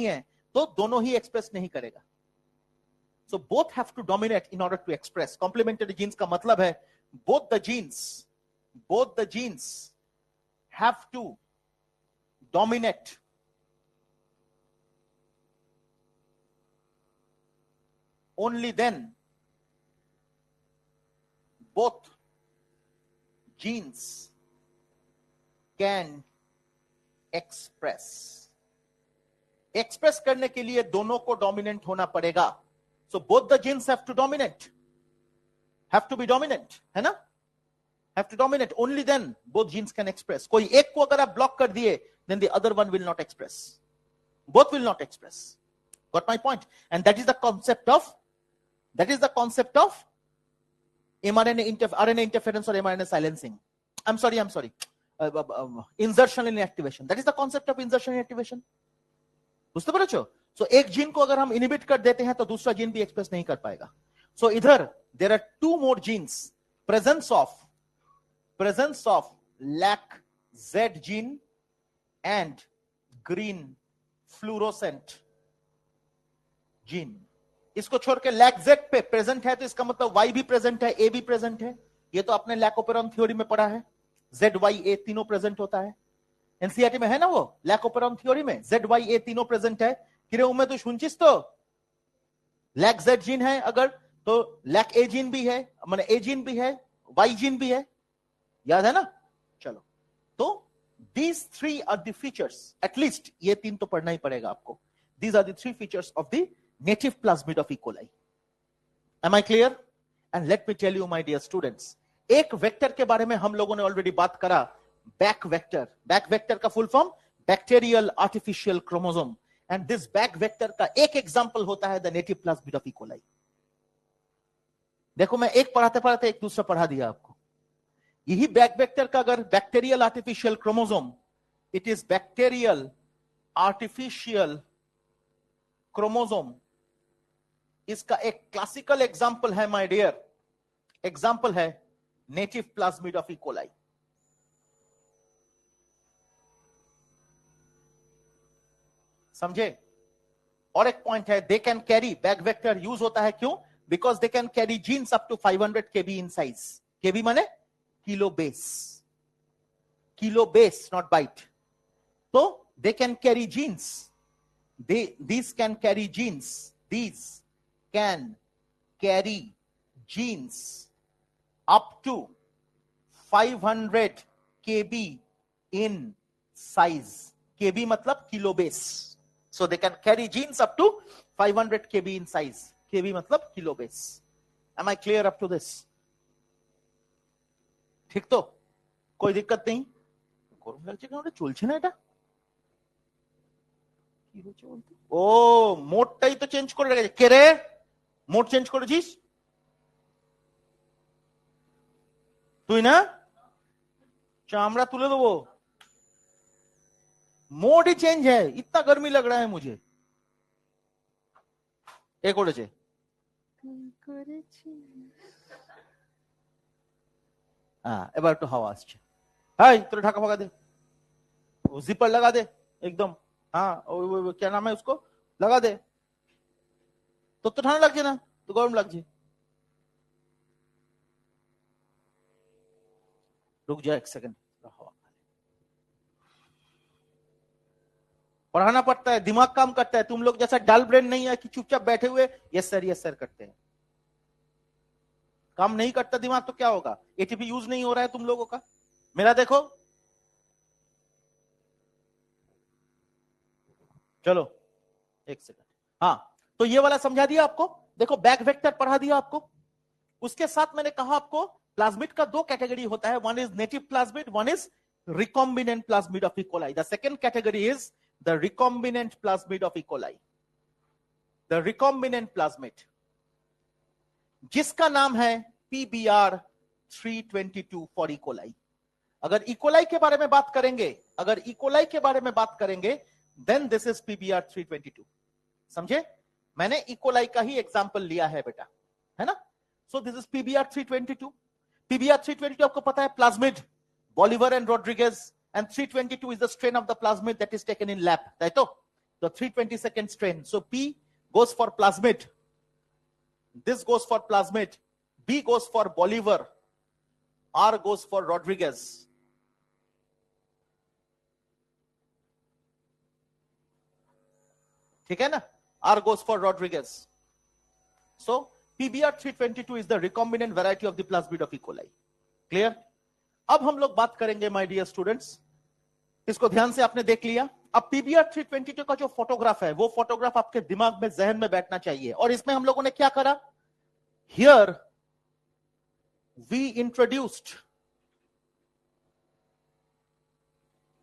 है, तो दोनों ही एक्सप्रेस नहीं करेगा. So both have to dominate in order to express. Complementary genes का मतलब है both the genes have to dominate. Only then both genes can express. Express करने के लिए दोनों को डोमिनेंट होना पड़ेगा. So both the genes have to dominate, have to be dominant, है ना? Have to dominate. Only then both genes can express. कोई एक को अगर आप ब्लॉक कर दिए, then the other one will not express. Both will not express. Got my point? And that is the concept of RNA interference or mRNA silencing. I'm sorry. Insertion inactivation. That is the concept of insertion inactivation. बुझते पेरेছো? So एक gene को अगर हम inhibit कर देते हैं तो दूसरा जीन भी एक्सप्रेस नहीं कर पाएगा. So इधर there are two more genes, presence of LAC-Z gene and green fluorescent gene. इसको छोड़ के लैक जेड पे प्रेजेंट है, तो इसका मतलब वाई भी प्रेजेंट है, ए भी प्रेजेंट है। ये तो आपने लैकोपेरॉन थ्योरी में पढ़ा है, जेड वाई ए तीनों प्रेजेंट होता है। एनसीईआरटी में है ना वो लैकोपेरॉन थ्योरी में, जेड वाई ए तीनों प्रेजेंट है। किरे उमे तो सुनचिस तो लैक जेड जीन है अगर, तो लैक ए जीन भी है, माने ए जीन भी है, वाई जीन भी है, याद है ना। चलो, तो these three are the features, at least ये तीन तो पढ़ना ही पड़ेगा आपको। These are the three features of the native plasmid of E. coli. Am I clear? And let me tell you my dear students, एक वेक्टर के बारे में हम लोगों ने ऑलरेडी बात करा, बैक वेक्टर। बैक वेक्टर का full form bacterial artificial chromosome, and this back vector का एक एग्जांपल होता है the native plasmid of E coli. देखो मैं एक पढ़ाते पढ़ाते एक दूसरा पढ़ा दिया आपको। यही बैक वेक्टर का अगर bacterial artificial chromosome, it is bacterial artificial chromosome, इसका एक क्लासिकल एग्जांपल है माय डियर, एग्जांपल है native plasmid of E coli. समझे? और एक पॉइंट है, they can carry, BAC vector use होता है क्यों? Because they can carry genes up to 500 kb in size. KB माने kilo base, kilo base not byte. तो they can carry genes, these can carry genes, these can carry genes up to 500 kb in size। kb मतलब kilo base, so they can carry genes up to 500 kb in size। kb मतलब kilo base. am I clear up to this? ঠিক তো, कोई दिक्कत नहीं। গরম লাগছে কেন, ওটা চলছে না এটা কি হচ্ছে বলতে? ও মোডটাই তো চেঞ্জ করে রেখেছে। কে রে, মোড চেঞ্জ করেছিস তুই না? चामड़ा तुले देबो। मोड ही चेंज है, इतना गर्मी लग रहा है मुझे। एक করেছে এবার একটু হাওয়া আসছে। हाय তোর ঢাকা ফাকা দে, जिपर लगा दे एकदम। हाँ वो क्या नाम है उसको, लगा दे। तो ठंडा लगছে না, तो गरम লাগছে। रुक जा एक सेकंड, हवा पढ़ाना पड़ता है, दिमाग काम करता है। तुम लोग जैसा डल ब्रेन नहीं है कि चुपचाप बैठे हुए यस सर करते हैं। काम नहीं करता दिमाग तो क्या होगा? एटीपी यूज नहीं हो रहा है तुम लोगों का। मेरा देखो, चलो एक सेकंड। हाँ, तो ये वाला समझा दिया आपको। देखो बैक वेक्टर पढ़ा दिया आपको। उसके साथ मैंने कहा आपको प्लाज्मिड का दो कैटेगरी होता है, one is native plasmid, one is recombinant plasmid of E coli. The second category is the recombinant plasmid of E coli. The recombinant plasmid जिसका नाम है PBr 322 फॉर ई कोलाई। अगर ई कोलाई के बारे में बात करेंगे, अगर ई कोलाई के बारे में बात करेंगे, देन दिस इज PBr 322। समझे? मैंने ई कोलाई का ही एग्जांपल लिया है बेटा, है ना। So this is PBr 322। PBr 322 आपको पता है plasmid Bolivar and Rodriguez, and 322 is the strain of the plasmid that is taken in lab, right? तो the 322nd strain। So P goes for plasmid, this goes for plasmid, B goes for Bolivar, R goes for Rodriguez। ठीक है ना? R goes for Rodriguez। So PBr 322 is the recombinant variety of the plasmid of E. coli। Clear? अब हम लोग बात करेंगे my dear students, इसको ध्यान से आपने देख लिया। अब PBr 322 का जो फोटोग्राफ है, वो फोटोग्राफ आपके दिमाग में, जहन में बैठना चाहिए। और इसमें हम लोगों ने क्या करा? Here we introduced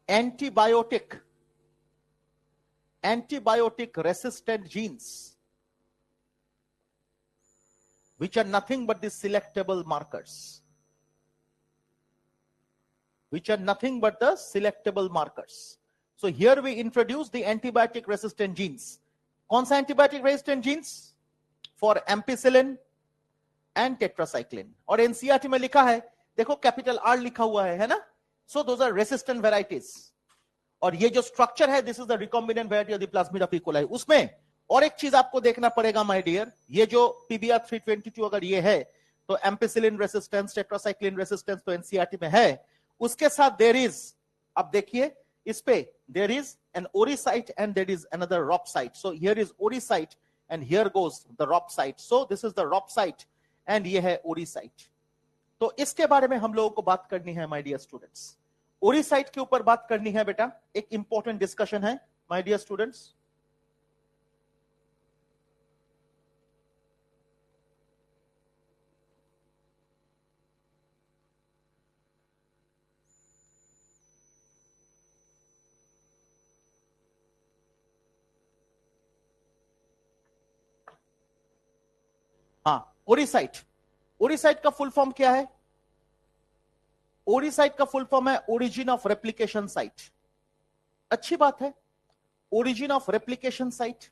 antibiotic resistant genes, which are nothing but the selectable markers, So here we introduce the antibiotic resistant genes। कौन सा antibiotic resistant genes? For ampicillin and tetracycline। और एनसीईआरटी में लिखा है, देखो कैपिटल R लिखा हुआ है ना। So those are resistant varieties। और ये जो स्ट्रक्चर है, this is the recombinant variety of the plasmid of E coli. उसमें और एक चीज आपको देखना पड़ेगा माय डियर, ये जो पीबीआर 322 अगर ये है तो एम्पिसिलिन रेसिस्टेंस, टेट्रासाइक्लिन रेसिस्टेंस तो एनसीईआरटी में है। उसके साथ देयर इज, अब देखिए इस पे there is an ori site and there is another rop site. So here is ori site and here goes the rop site. So this is the rop site and ये है ओरिसाइट। तो इसके बारे में हम लोगों को बात करनी है माय डियर स्टूडेंट्स। ओरिसाइट के ऊपर बात करनी है बेटा, एक इंपॉर्टेंट डिस्कशन है माय डियर स्टूडेंट्स। हाँ, ओरिसाइट। ओरिसाइट का फुल फॉर्म क्या है? ओरिसाइट का फुल फॉर्म है ओरिजिन ऑफ रेप्लिकेशन साइट। अच्छी बात है, ओरिजिन ऑफ रेप्लिकेशन साइट।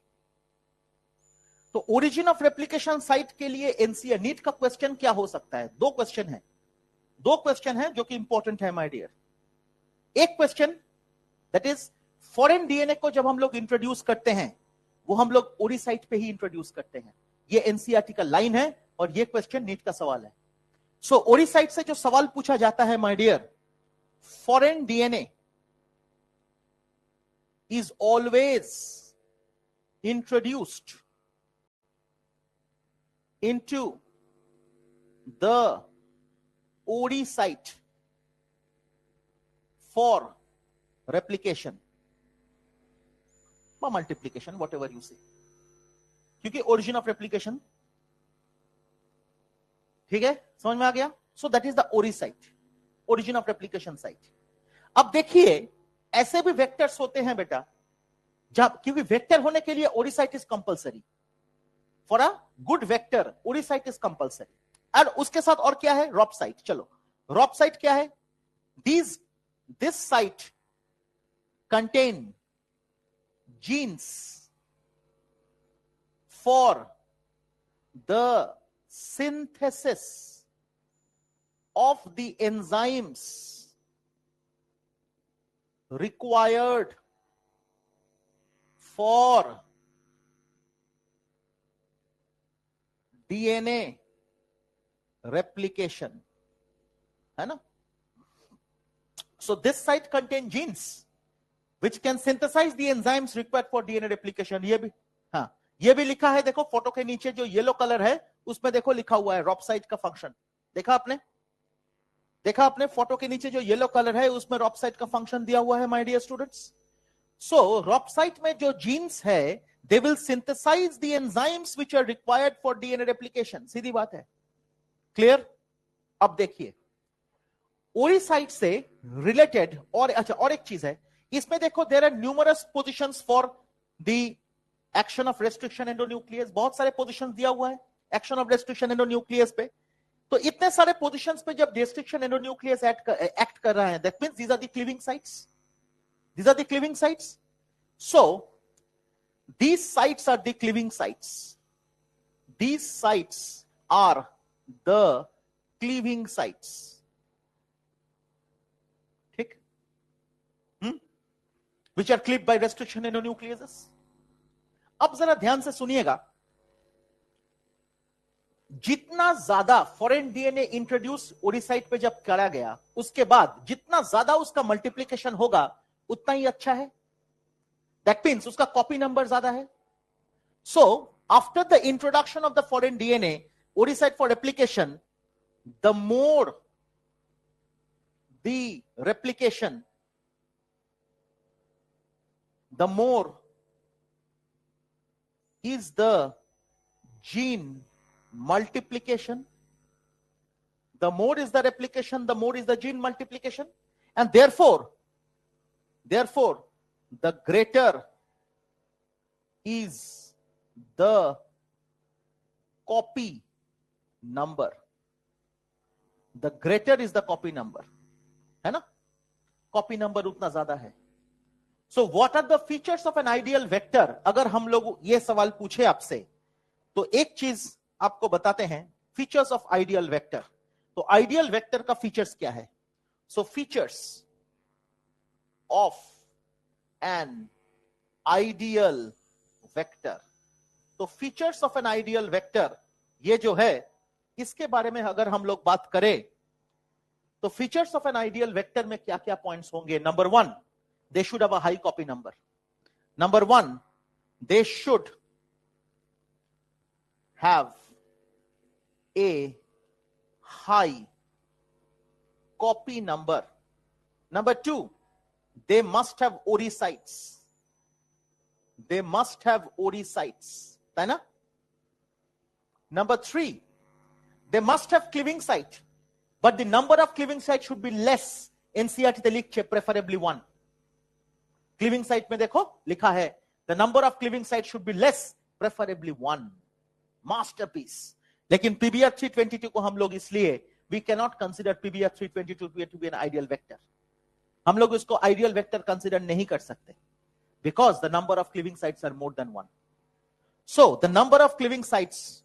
तो ओरिजिन ऑफ रेप्लिकेशन साइट के लिए एनसीईआरटी नीट का क्वेश्चन क्या हो सकता है? दो क्वेश्चन है जो कि इंपॉर्टेंट है माय डियर। एक question that is foreign DNA को जब हम लोग इंट्रोड्यूस करते हैं वो हम लोग ओरिसाइट पे ही इंट्रोड्यूस करते हैं। ये एनसीईआरटी का लाइन है और ये क्वेश्चन नीट का सवाल है। सो ओरिसाइट से जो सवाल पूछा जाता है my dear, foreign DNA is always introduced into the orisite for replication or multiplication, whatever you say, क्योंकि origin of replication, ठीक है, समझ में आ गया? So that is the orisite, origin of replication site। अब देखिए ऐसे भी वेक्टर्स होते हैं बेटा, जब क्योंकि वेक्टर होने के लिए ori site is compulsory. For a good vector ori site is compulsory. और उसके साथ और क्या है? रॉपसाइट। चलो रॉपसाइट क्या है? This site contain genes for the synthesis of the enzymes required for DNA replication, है ना? So this site contain genes which can synthesise the enzymes required for DNA replication. ये भी, हाँ ये भी लिखा है, देखो फोटो के नीचे जो येलो कलर है उसमें देखो लिखा हुआ है रॉपसाइट का फंक्शन। देखा आपने? देखा आपने? फोटो के नीचे जो येलो कलर है उसमें रॉपसाइट का फंक्शन दिया हुआ है माय डियर स्टूडेंट्स। सो रॉपसाइट में जो जीन्स है they will synthesize the enzymes which are required for DNA replication। सीधी बात है, क्लियर? अब देखिए ओरिसाइट से रिलेटेड और अच्छा और एक चीज है इसमें, देखो there are numerous positions for the action of restriction endonuclease. बहुत सारे पोजीशंस दिया हुआ है एक्शन ऑफ रेस्ट्रिक्शन एंडोन्यूक्लियस पे। तो इतने सारे पोजीशंस पे जब रेस्ट्रिक्शन एंडोन्यूक्लियस एक्ट कर रहा है, that means these are the cleaving sites. These are the cleaving sites. So these sites are the cleaving sites. These sites are the cleaving sites. ठीक? Which are cleaved by restriction endonucleases. अब जरा ध्यान से सुनिएगा, जितना ज्यादा foreign DNA introduce ori site पे जब करा गया, उसके बाद जितना ज्यादा उसका मल्टीप्लिकेशन होगा उतना ही अच्छा है। That means उसका कॉपी नंबर ज्यादा है। So after the introduction of the foreign DNA orisite for replication, the more the replication, the more is the gene multiplication. The more is the replication, the more is the gene multiplication, and therefore the greater is the copy number. The greater is the copy number, है ना? Copy number उतना ज्यादा है। So what are the features of an ideal vector? अगर हम लोग ये सवाल पूछे आपसे तो एक चीज आपको बताते हैं, features of ideal vector। तो ideal vector का features क्या है? So features of an ideal vector. तो features of an ideal vector, ये जो है इसके बारे में अगर हम लोग बात करें तो features of an ideal vector में क्या क्या पॉइंट्स होंगे. Number 1, they should have a high copy number. Number 1, they should have a high copy number. Number 2, they must have ORI sites. They must have ORI sites. है ना? Number 3, they must have cleaving site, but the number of cleaving sites should be less. NCERT ते लिखे preferably 1. Cleaving site में देखो लिखा है the number of cleaving sites should be less, preferably 1. Masterpiece. लेकिन PBR 322 को हम लोग इसलिए we cannot consider PBR 322 to be an ideal vector. हम लोग इसको ideal vector consider नहीं कर सकते because the number of cleaving sites are more than 1. So the number of cleaving sites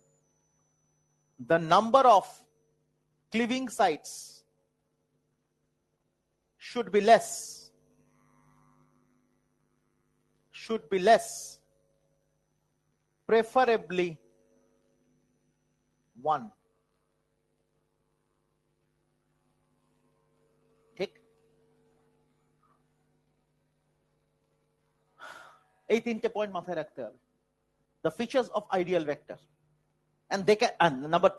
should be less, preferably 1. এই তিনটে point মাথায় রাখতে হবে. The features of ideal vector, and they can, and number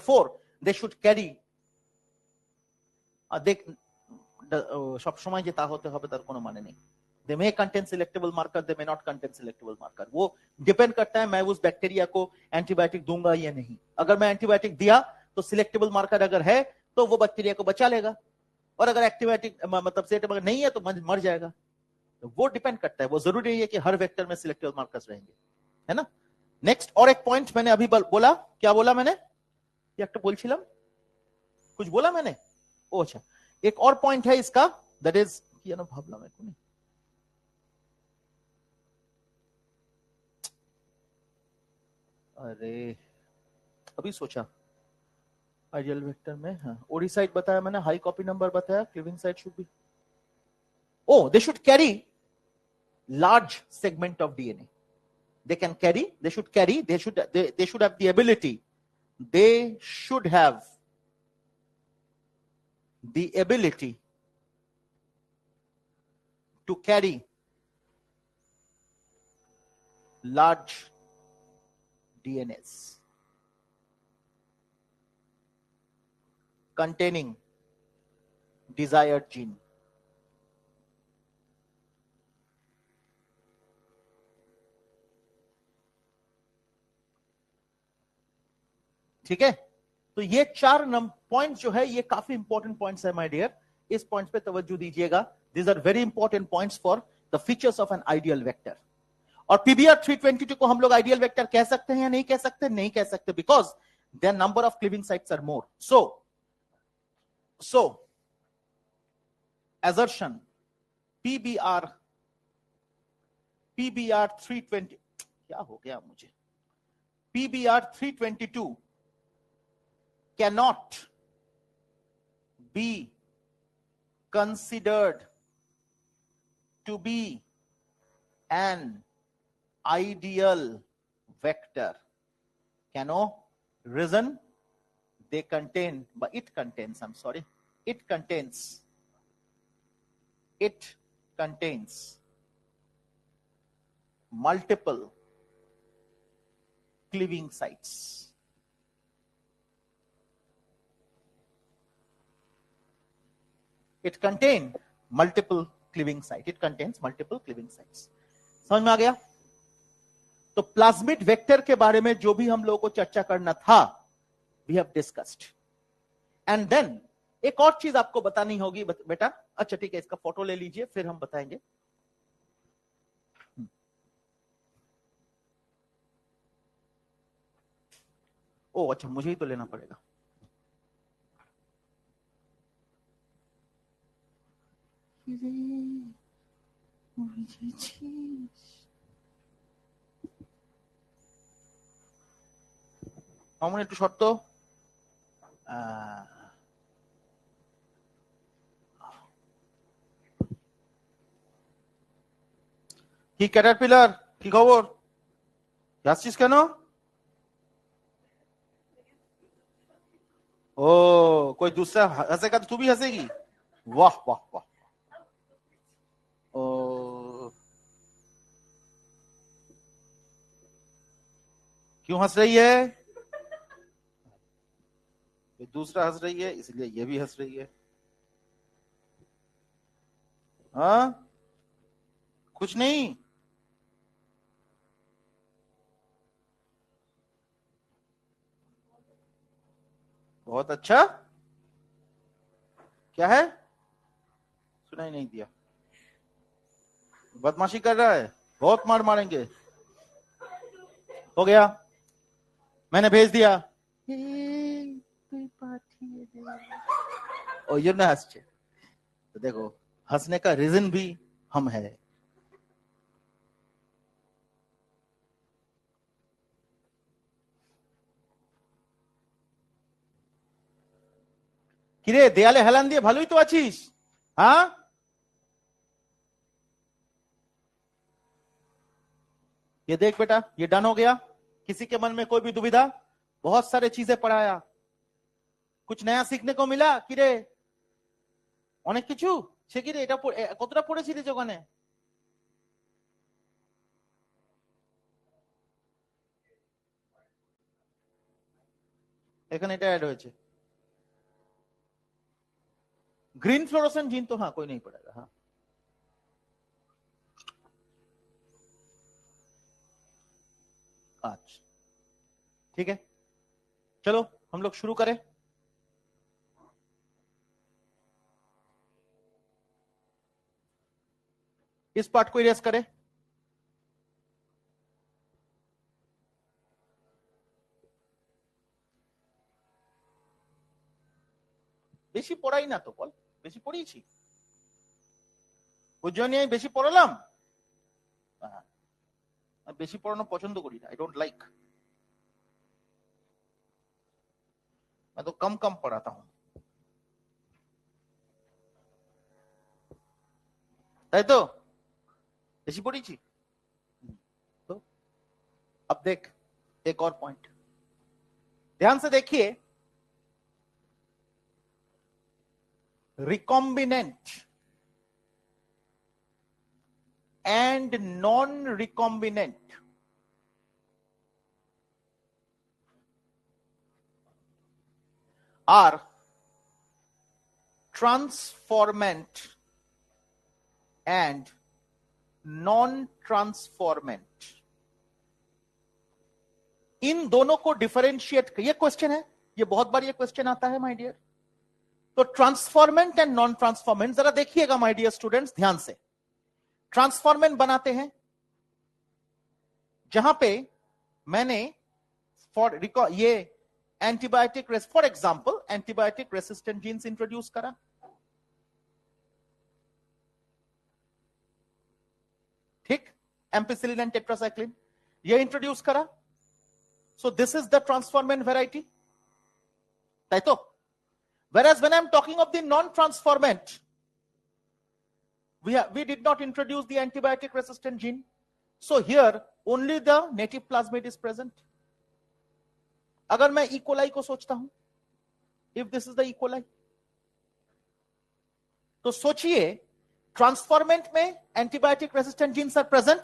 4, they should carry সব সময় যে তা হতে হবে তার কোনো মানে নেই. They may contain selectable marker, they may not contain selectable marker. वो डिपेंड करता है मैं उस बैक्टीरिया को एंटीबायोटिक दूंगा या नहीं. अगर मैं एंटीबायोटिक दिया तो सिलेक्टेबल मार्कर अगर है तो वो बैक्टीरिया को बचा लेगा, और अगर एंटीबायोटिक मतलब सेलेक्टेबल नहीं है तो मर जाएगा. तो वो डिपेंड करता है. वो जरूरी नहीं है कि हर वेक्टर में सिलेक्टेबल मार्कर्स रहेंगे, है ना. नेक्स्ट और एक पॉइंट मैंने अभी बोला, क्या बोला मैंने, একটা বলছিলাম, कुछ बोला मैंने. ओ अच्छा, एक और पॉइंट है इसका, दैट इज কি জানো ভাবলাম এখন, अरे अभी सोचा. आइडियल वेक्टर में हाँ, ओडी साइट बताया मैंने, हाई कॉपी नंबर बताया, cleaving site should be, oh they should carry large segment of DNA. They can carry, they should carry, they should have the ability, they should have the ability to carry large DNAs containing desired gene. ठीक है. तो ये 4 point जो है ये काफी important points है my dear. इस पॉइंट पे तवज्जो दीजिएगा. These are very important points for the features of an ideal vector. और पीबीआर 322 को हम लोग आइडियल वेक्टर कह सकते हैं या नहीं कह सकते? नहीं कह सकते, because their number of cleaving sites are more. So assertion PBR 320, क्या हो गया मुझे, PBR 322 cannot be considered to be an ideal vector. Cano reason, they contain, but it contains, I'm sorry, it contains multiple cleaving sites. It contains multiple cleaving sites. It contains multiple cleaving sites. समझ में आ गया? तो plasmid vector के बारे में जो भी हम लोगों को चर्चा करना था, we have discussed. And then एक और चीज आपको बतानी होगी बेटा. अच्छा ठीक है, इसका फोटो ले लीजिए फिर हम बताएंगे. ओ अच्छा, मुझे ही तो लेना पड़ेगा. আমার একটু শর্ত, কি ক্যাটারপিলার, কি খবর? হাসছিস কেন? ओ कोई दूसरा हंसेगा तो तू भी हंसेगी? वाह वाह वाह। ओ क्यों हंस रही है? कोई दूसरा हंस रही है इसलिए ये भी हंस रही है। हाँ, कुछ नहीं। बहुत अच्छा। क्या है? सुनाई नहीं दिया। बदमाशी कर रहा है, बहुत मार मारेंगे। हो गया, मैंने भेज दिया। ओ ये ना हंसছে। तो देखो, हंसने का रीजन भी हम है। কিরে দেয়ালে হেলান দিয়ে ভালোই তো আছিস? हाँ, ये देख बेटा, ये डन हो गया। किसी के मन में कोई भी दुविधा? बहुत सारे चीजें पढ़ाया, कुछ नया सीखने को मिला কিরে? অনেক কিছু। সে কিরে এটা কতটা পড়েছিলিস ওখানে? এখানে এটা অ্যাড হয়েছে। ग्रीन फ्लोरोसेंट जीन तो हाँ कोई नहीं पड़ेगा। हाँ, अच्छा ठीक है, चलो हम लोग शुरू करें। इस पार्ट को इरेज करें। বেশি পড়াই না তো বল, বেশি পড়িয়েছি? ওই জন্য আমি বেশি পড়ালাম। বেশি পড়ানো পছন্দ করি না, आई डोंट लाइक। मैं तो कम कम पढ़ाता हूं, তাই তো? বেশি পড়িয়েছি तो अब देख एक और पॉइंट, ध्यान से देखिए। Recombinant and non-recombinant are transformant and non-transformant। इन दोनों को डिफरेंशिएट, ये क्वेश्चन है, ये बहुत बार ये क्वेश्चन आता है माय डियर। तो ट्रांसफॉर्मेंट एंड नॉन ट्रांसफॉर्मेंट जरा देखिएगा माय डियर स्टूडेंट्स ध्यान से। ट्रांसफॉर्मेंट बनाते हैं जहां पे मैंने फॉर ये antibiotic, for example antibiotic resistant genes introduce करा, ठीक, एम्पिसिलिन एंड टेट्रासाइक्लिन ये इंट्रोड्यूस करा। So this is the transformant variety, ताई तो? Whereas when I'm talking of the non-transformant, we did not introduce the antibiotic resistant gene. So here only the native plasmid is present. अगर मैं E. coli को सोचता हूं, if this is the E. coli, तो सोचिए transformant में antibiotic resistant genes are present,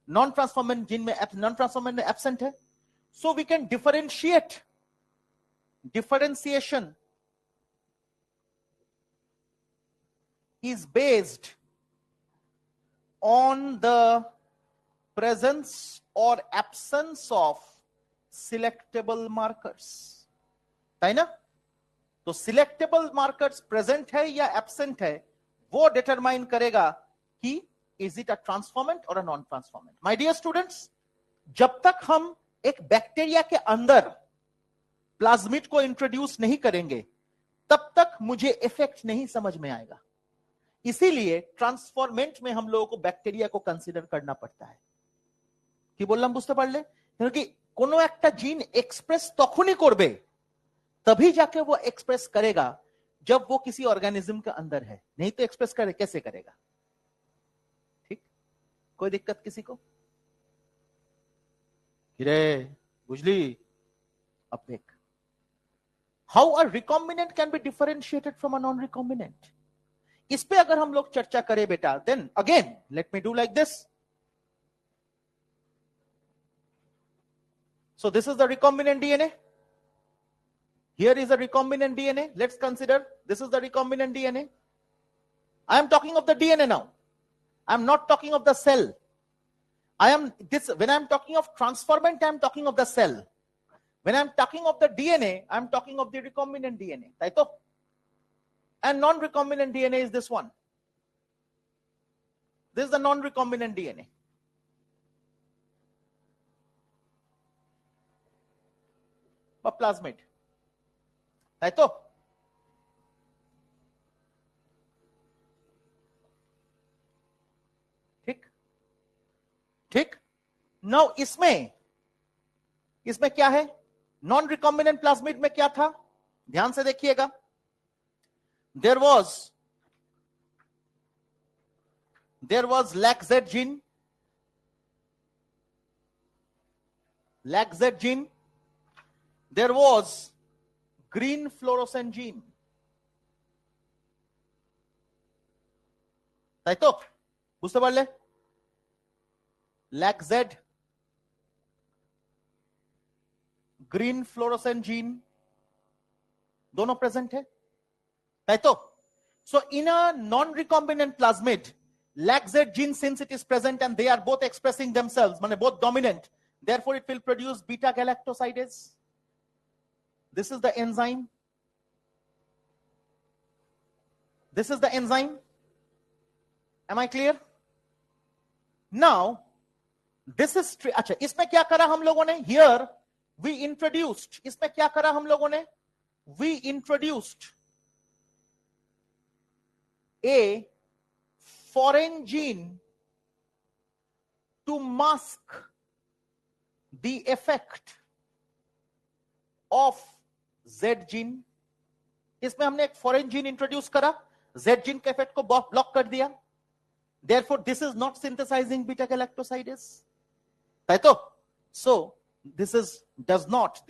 non transformant gene में absent है। So we can differentiation is based on the presence or absence of selectable markers, है ना? तो selectable markers present है या absent है, वो determine करेगा कि is it a transformant or a non transformant। my dear students, जब तक हम एक बैक्टीरिया के अंदर प्लाज्मिड को इंट्रोड्यूस नहीं करेंगे तब तक मुझे इफेक्ट नहीं समझ में आएगा। इसीलिए ट्रांसफॉर्मेंट में हम लोगों को बैक्टीरिया को कंसीडर करना पड़ता है। কি বললাম বুঝতে পারলে? क्योंकि কোনো একটা জিন एक्सप्रेस তখনই করবে, तभी जाके वो एक्सप्रेस करेगा जब वो किसी ऑर्गेनिज्म के अंदर है, नहीं तो एक्सप्रेस करे कैसे करेगा? ठीक, कोई दिक्कत किसी को? रे बुझली? अब देख, how a recombinant can be differentiated from a non recombinant. इस पे अगर हम लोग चर्चा करें बेटा, then again let me do like this. So this is the recombinant DNA. Here is the recombinant DNA. Let's consider this is the recombinant DNA. I am talking of the DNA now. I am not talking of the cell. When I am talking of transformant, I am talking of the cell. When I am talking of the DNA, I am talking of the recombinant DNA. Right? And non-recombinant DNA is this one. This is the non-recombinant DNA. A plasmid. Right? ठीक ठीक. Now इसमें क्या है? Non recombinant plasmid में क्या था? ध्यान से देखिएगा. There was LAC-Z gene. LAC-Z gene. There was green fluorescent gene. তাই তো? বুঝতে পারলে? LAC-Z, green fluorescent gene, दोनों प्रेजेंट है. ताई तो? So in a non-recombinant plasmid, LAC-Z gene, since it is present and they are both expressing themselves, माने both dominant, therefore it will produce beta galactosidase. This is the enzyme. This is the enzyme. Am I clear? Now, this is अच्छा, इसमें क्या करा हम लोगों ने? Here we introduced, इसमें क्या करा हम लोगों ने? We introduced a foreign gene to mask the effect of Z gene. इसमें हमने एक foreign gene introduce करा, Z gene के effect को block कर दिया. Therefore, this is not synthesizing beta galactosidase. Right? So, this is does not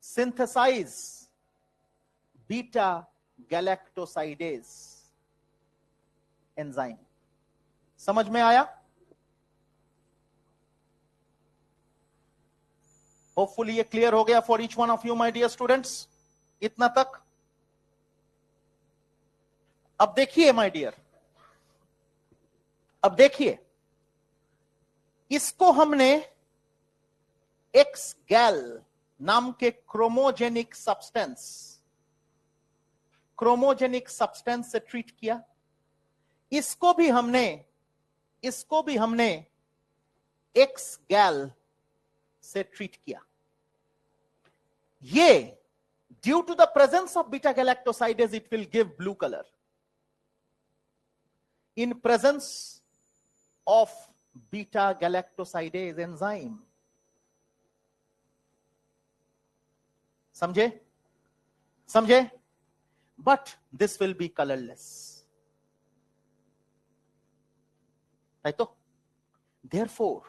synthesize beta galactosidase enzyme. समझ में आया? Hopefully ये clear हो गया for each one of you, my dear students. इतना तक. अब देखिए माय डियर, अब देखिए, इसको हमने एक्स गैल नाम के क्रोमोजेनिक सब्सटेंस से ट्रीट किया. इसको भी हमने एक्स गैल से ट्रीट किया. ये due to the presence of beta galactosidase it will give blue colour. In presence of beta galactosidase enzyme. समझे? But this will be colorless. Right? Therefore,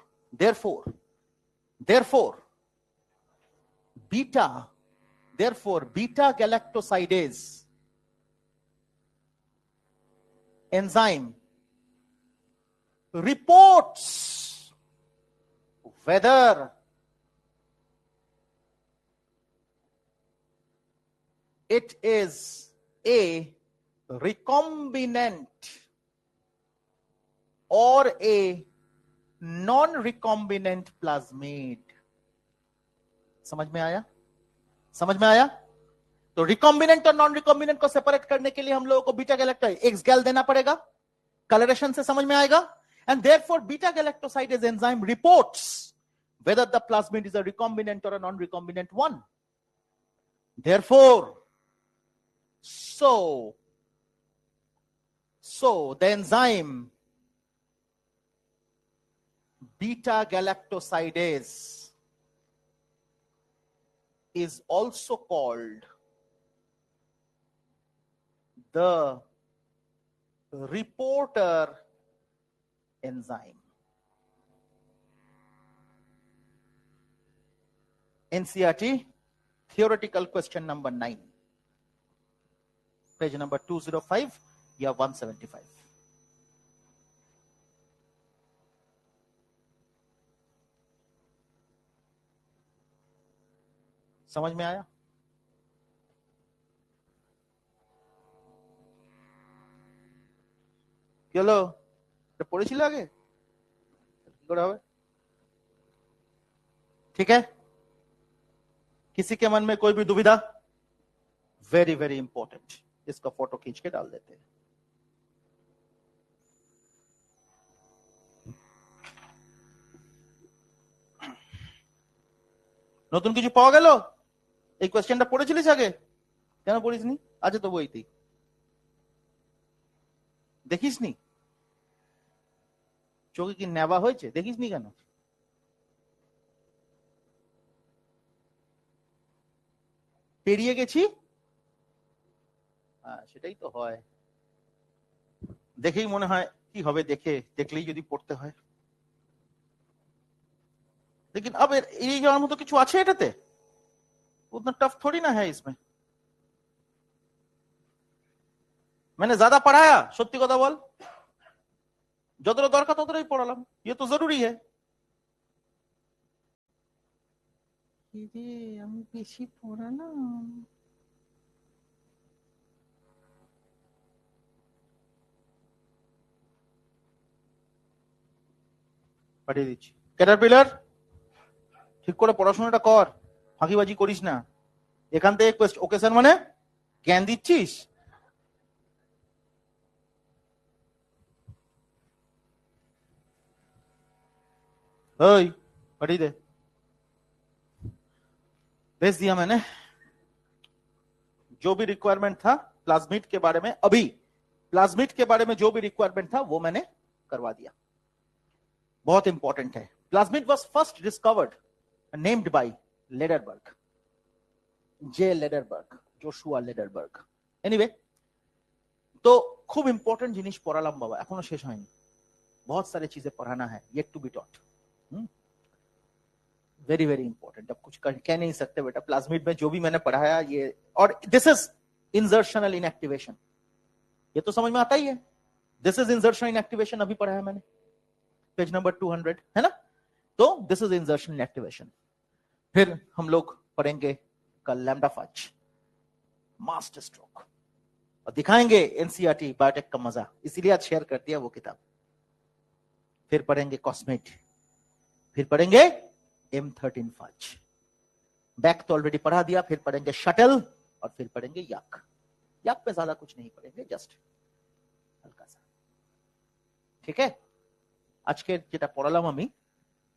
beta galactosidase enzyme reports whether it is a recombinant or a non-recombinant plasmid. समझ में आया? तो recombinant और non recombinant को separate करने के लिए हम लोगों को बीटा गैलेक्टोसाइड एक्स गैल देना पड़ेगा. कलरेशन से समझ में आएगा. And therefore beta galactosidase enzyme reports whether the plasmid is a recombinant or a non recombinant one. Therefore, so the enzyme beta galactosidase is also called the reporter enzyme. NCERT theoretical question number 9, page number 205 या 175. समझ में आया? চলো পড়েছিল আগে, কি করে হবে? ठीक है, किसी के मन में कोई भी दुविधा? वेरी वेरी इंपॉर्टेंट, इसका फोटो खींच के डाल देते हैं। নতুন কিছু পাওয়া গেল? এই কোশ্চেনটা পড়েছিলিস আগে? কেন পড়িসনি? আজ তো বইতেই দেখিসনি? চোখে কি নেবা হয়েছে? দেখিসনি কেন? পেরিয়ে গেছি? সেটাই তো হয়, দেখেই মনে হয় কি হবে, দেখলেই যদি পড়তে হয়। लेकिन अब ये जान মতো কিছু আছে এটাতে? उतना टफ थोड़ी ना है इसमें। मैंने ज्यादा पढ़ाया? সত্যি কথা বল, যতটা দরকার ততটাই পড়ালাম। ये तो जरूरी है। আমি বেশি পড়ালাম। পাঠিয়ে দিচ্ছি। ক্যাটারপিলার, ঠিক করে পড়াশোনাটা কর, ফাঁকিবাজি করিস না। এখান থেকে ওকেশন মানে জ্ঞান দিচ্ছিস। ओए पढ़ी दे, भेज दिया मैंने। जो भी रिक्वायरमेंट था प्लाज्मिड के बारे में, अभी प्लाज्मिड के बारे में जो भी रिक्वायरमेंट था वो मैंने करवा दिया। बहुत इंपॉर्टेंट है। Plasmid was first discovered named by Lederberg, J Lederberg, Joshua Lederberg. Anyway, तो खूब इंपॉर्टेंट जिनिस पढ़ालाम बाबा, एखोनो शेष हयनि, बहुत सारी चीजें पढ़ाना है, yet to be taught. Very very important. अब कुछ कह नहीं सकते बेटा, प्लाज्मिड में जो भी मैंने पढ़ाया ये, और दिस इज इंजर्शनल इनएक्टिवेशन, ये तो समझ में आता ही है। दिस इज इंजर्शन इनएक्टिवेशन, अभी पढ़ाया मैंने, पेज नंबर 200 है ना। तो दिस इज इंजर्शन इनएक्टिवेशन। फिर हम लोग पढ़ेंगे कल लैम्डा फज, मास्टर स्ट्रोक, और दिखाएंगे एनसीईआरटी बायोटेक का मजा, इसीलिए आज शेयर कर दिया वो किताब। फिर पढ़ेंगे कॉस्मेट, फिर पढ़ेंगे M13 फज, बैक तो ऑलरेडी पढ़ा दिया। फिर पढ़ेंगे शटल, और फिर पढ़ेंगे याक। याक पे ज्यादा कुछ नहीं पढ़ेंगे, जस्ट हल्का सा। ठीक है, আজকে যেটা পড়ালাম আমি,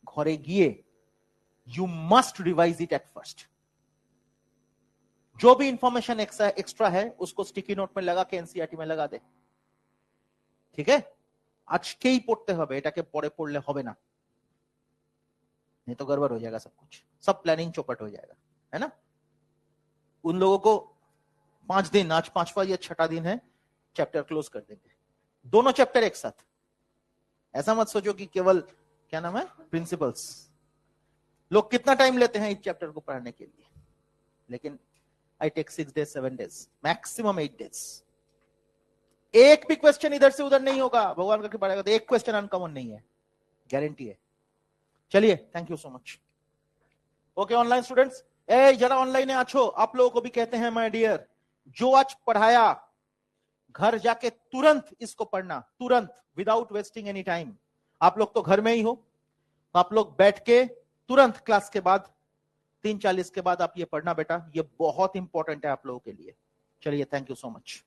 ঘরে গিয়ে you must revise it at first. जो भी इंफॉर्मेशन एक्स्ट्रा है उसको स्टिकी नोट में लगा के एनसीईआरटी में लगा दे। ठीक है, আজকেই পড়তে হবে, এটাকে পরে পড়লে হবে না, नहीं तो गड़बड़ हो जाएगा सब कुछ, सब प्लानिंग चौपट हो जाएगा, है ना। उन लोगों को 5 दिन, आज 5वां या 6ठा दिन है, चैप्टर क्लोज कर देंगे, दोनों चैप्टर एक साथ। ऐसा मत सोचो कि केवल क्या नाम है प्रिंसिपल्स। लोग कितना टाइम लेते हैं इस चैप्टर को पढ़ने के लिए, लेकिन I take 6 days 7 days, maximum 8 days। एक भी क्वेश्चन इधर से उधर नहीं होगा, भगवान करके पढ़ेगा तो एक क्वेश्चन अनकॉमन नहीं है, गारंटी है। चलिए, thank you so much. Okay online students, ए जरा ऑनलाइन आछो, आप लोगों को भी कहते हैं माय डियर, जो आज पढ़ाया घर जाके तुरंत इसको पढ़ना, तुरंत, विदाउट वेस्टिंग एनी टाइम। आप लोग तो घर में ही हो, तो आप लोग बैठ के तुरंत क्लास के बाद 3:40 के बाद आप ये पढ़ना बेटा, ये बहुत इंपॉर्टेंट है आप लोगों के लिए। चलिए, थैंक यू सो मच।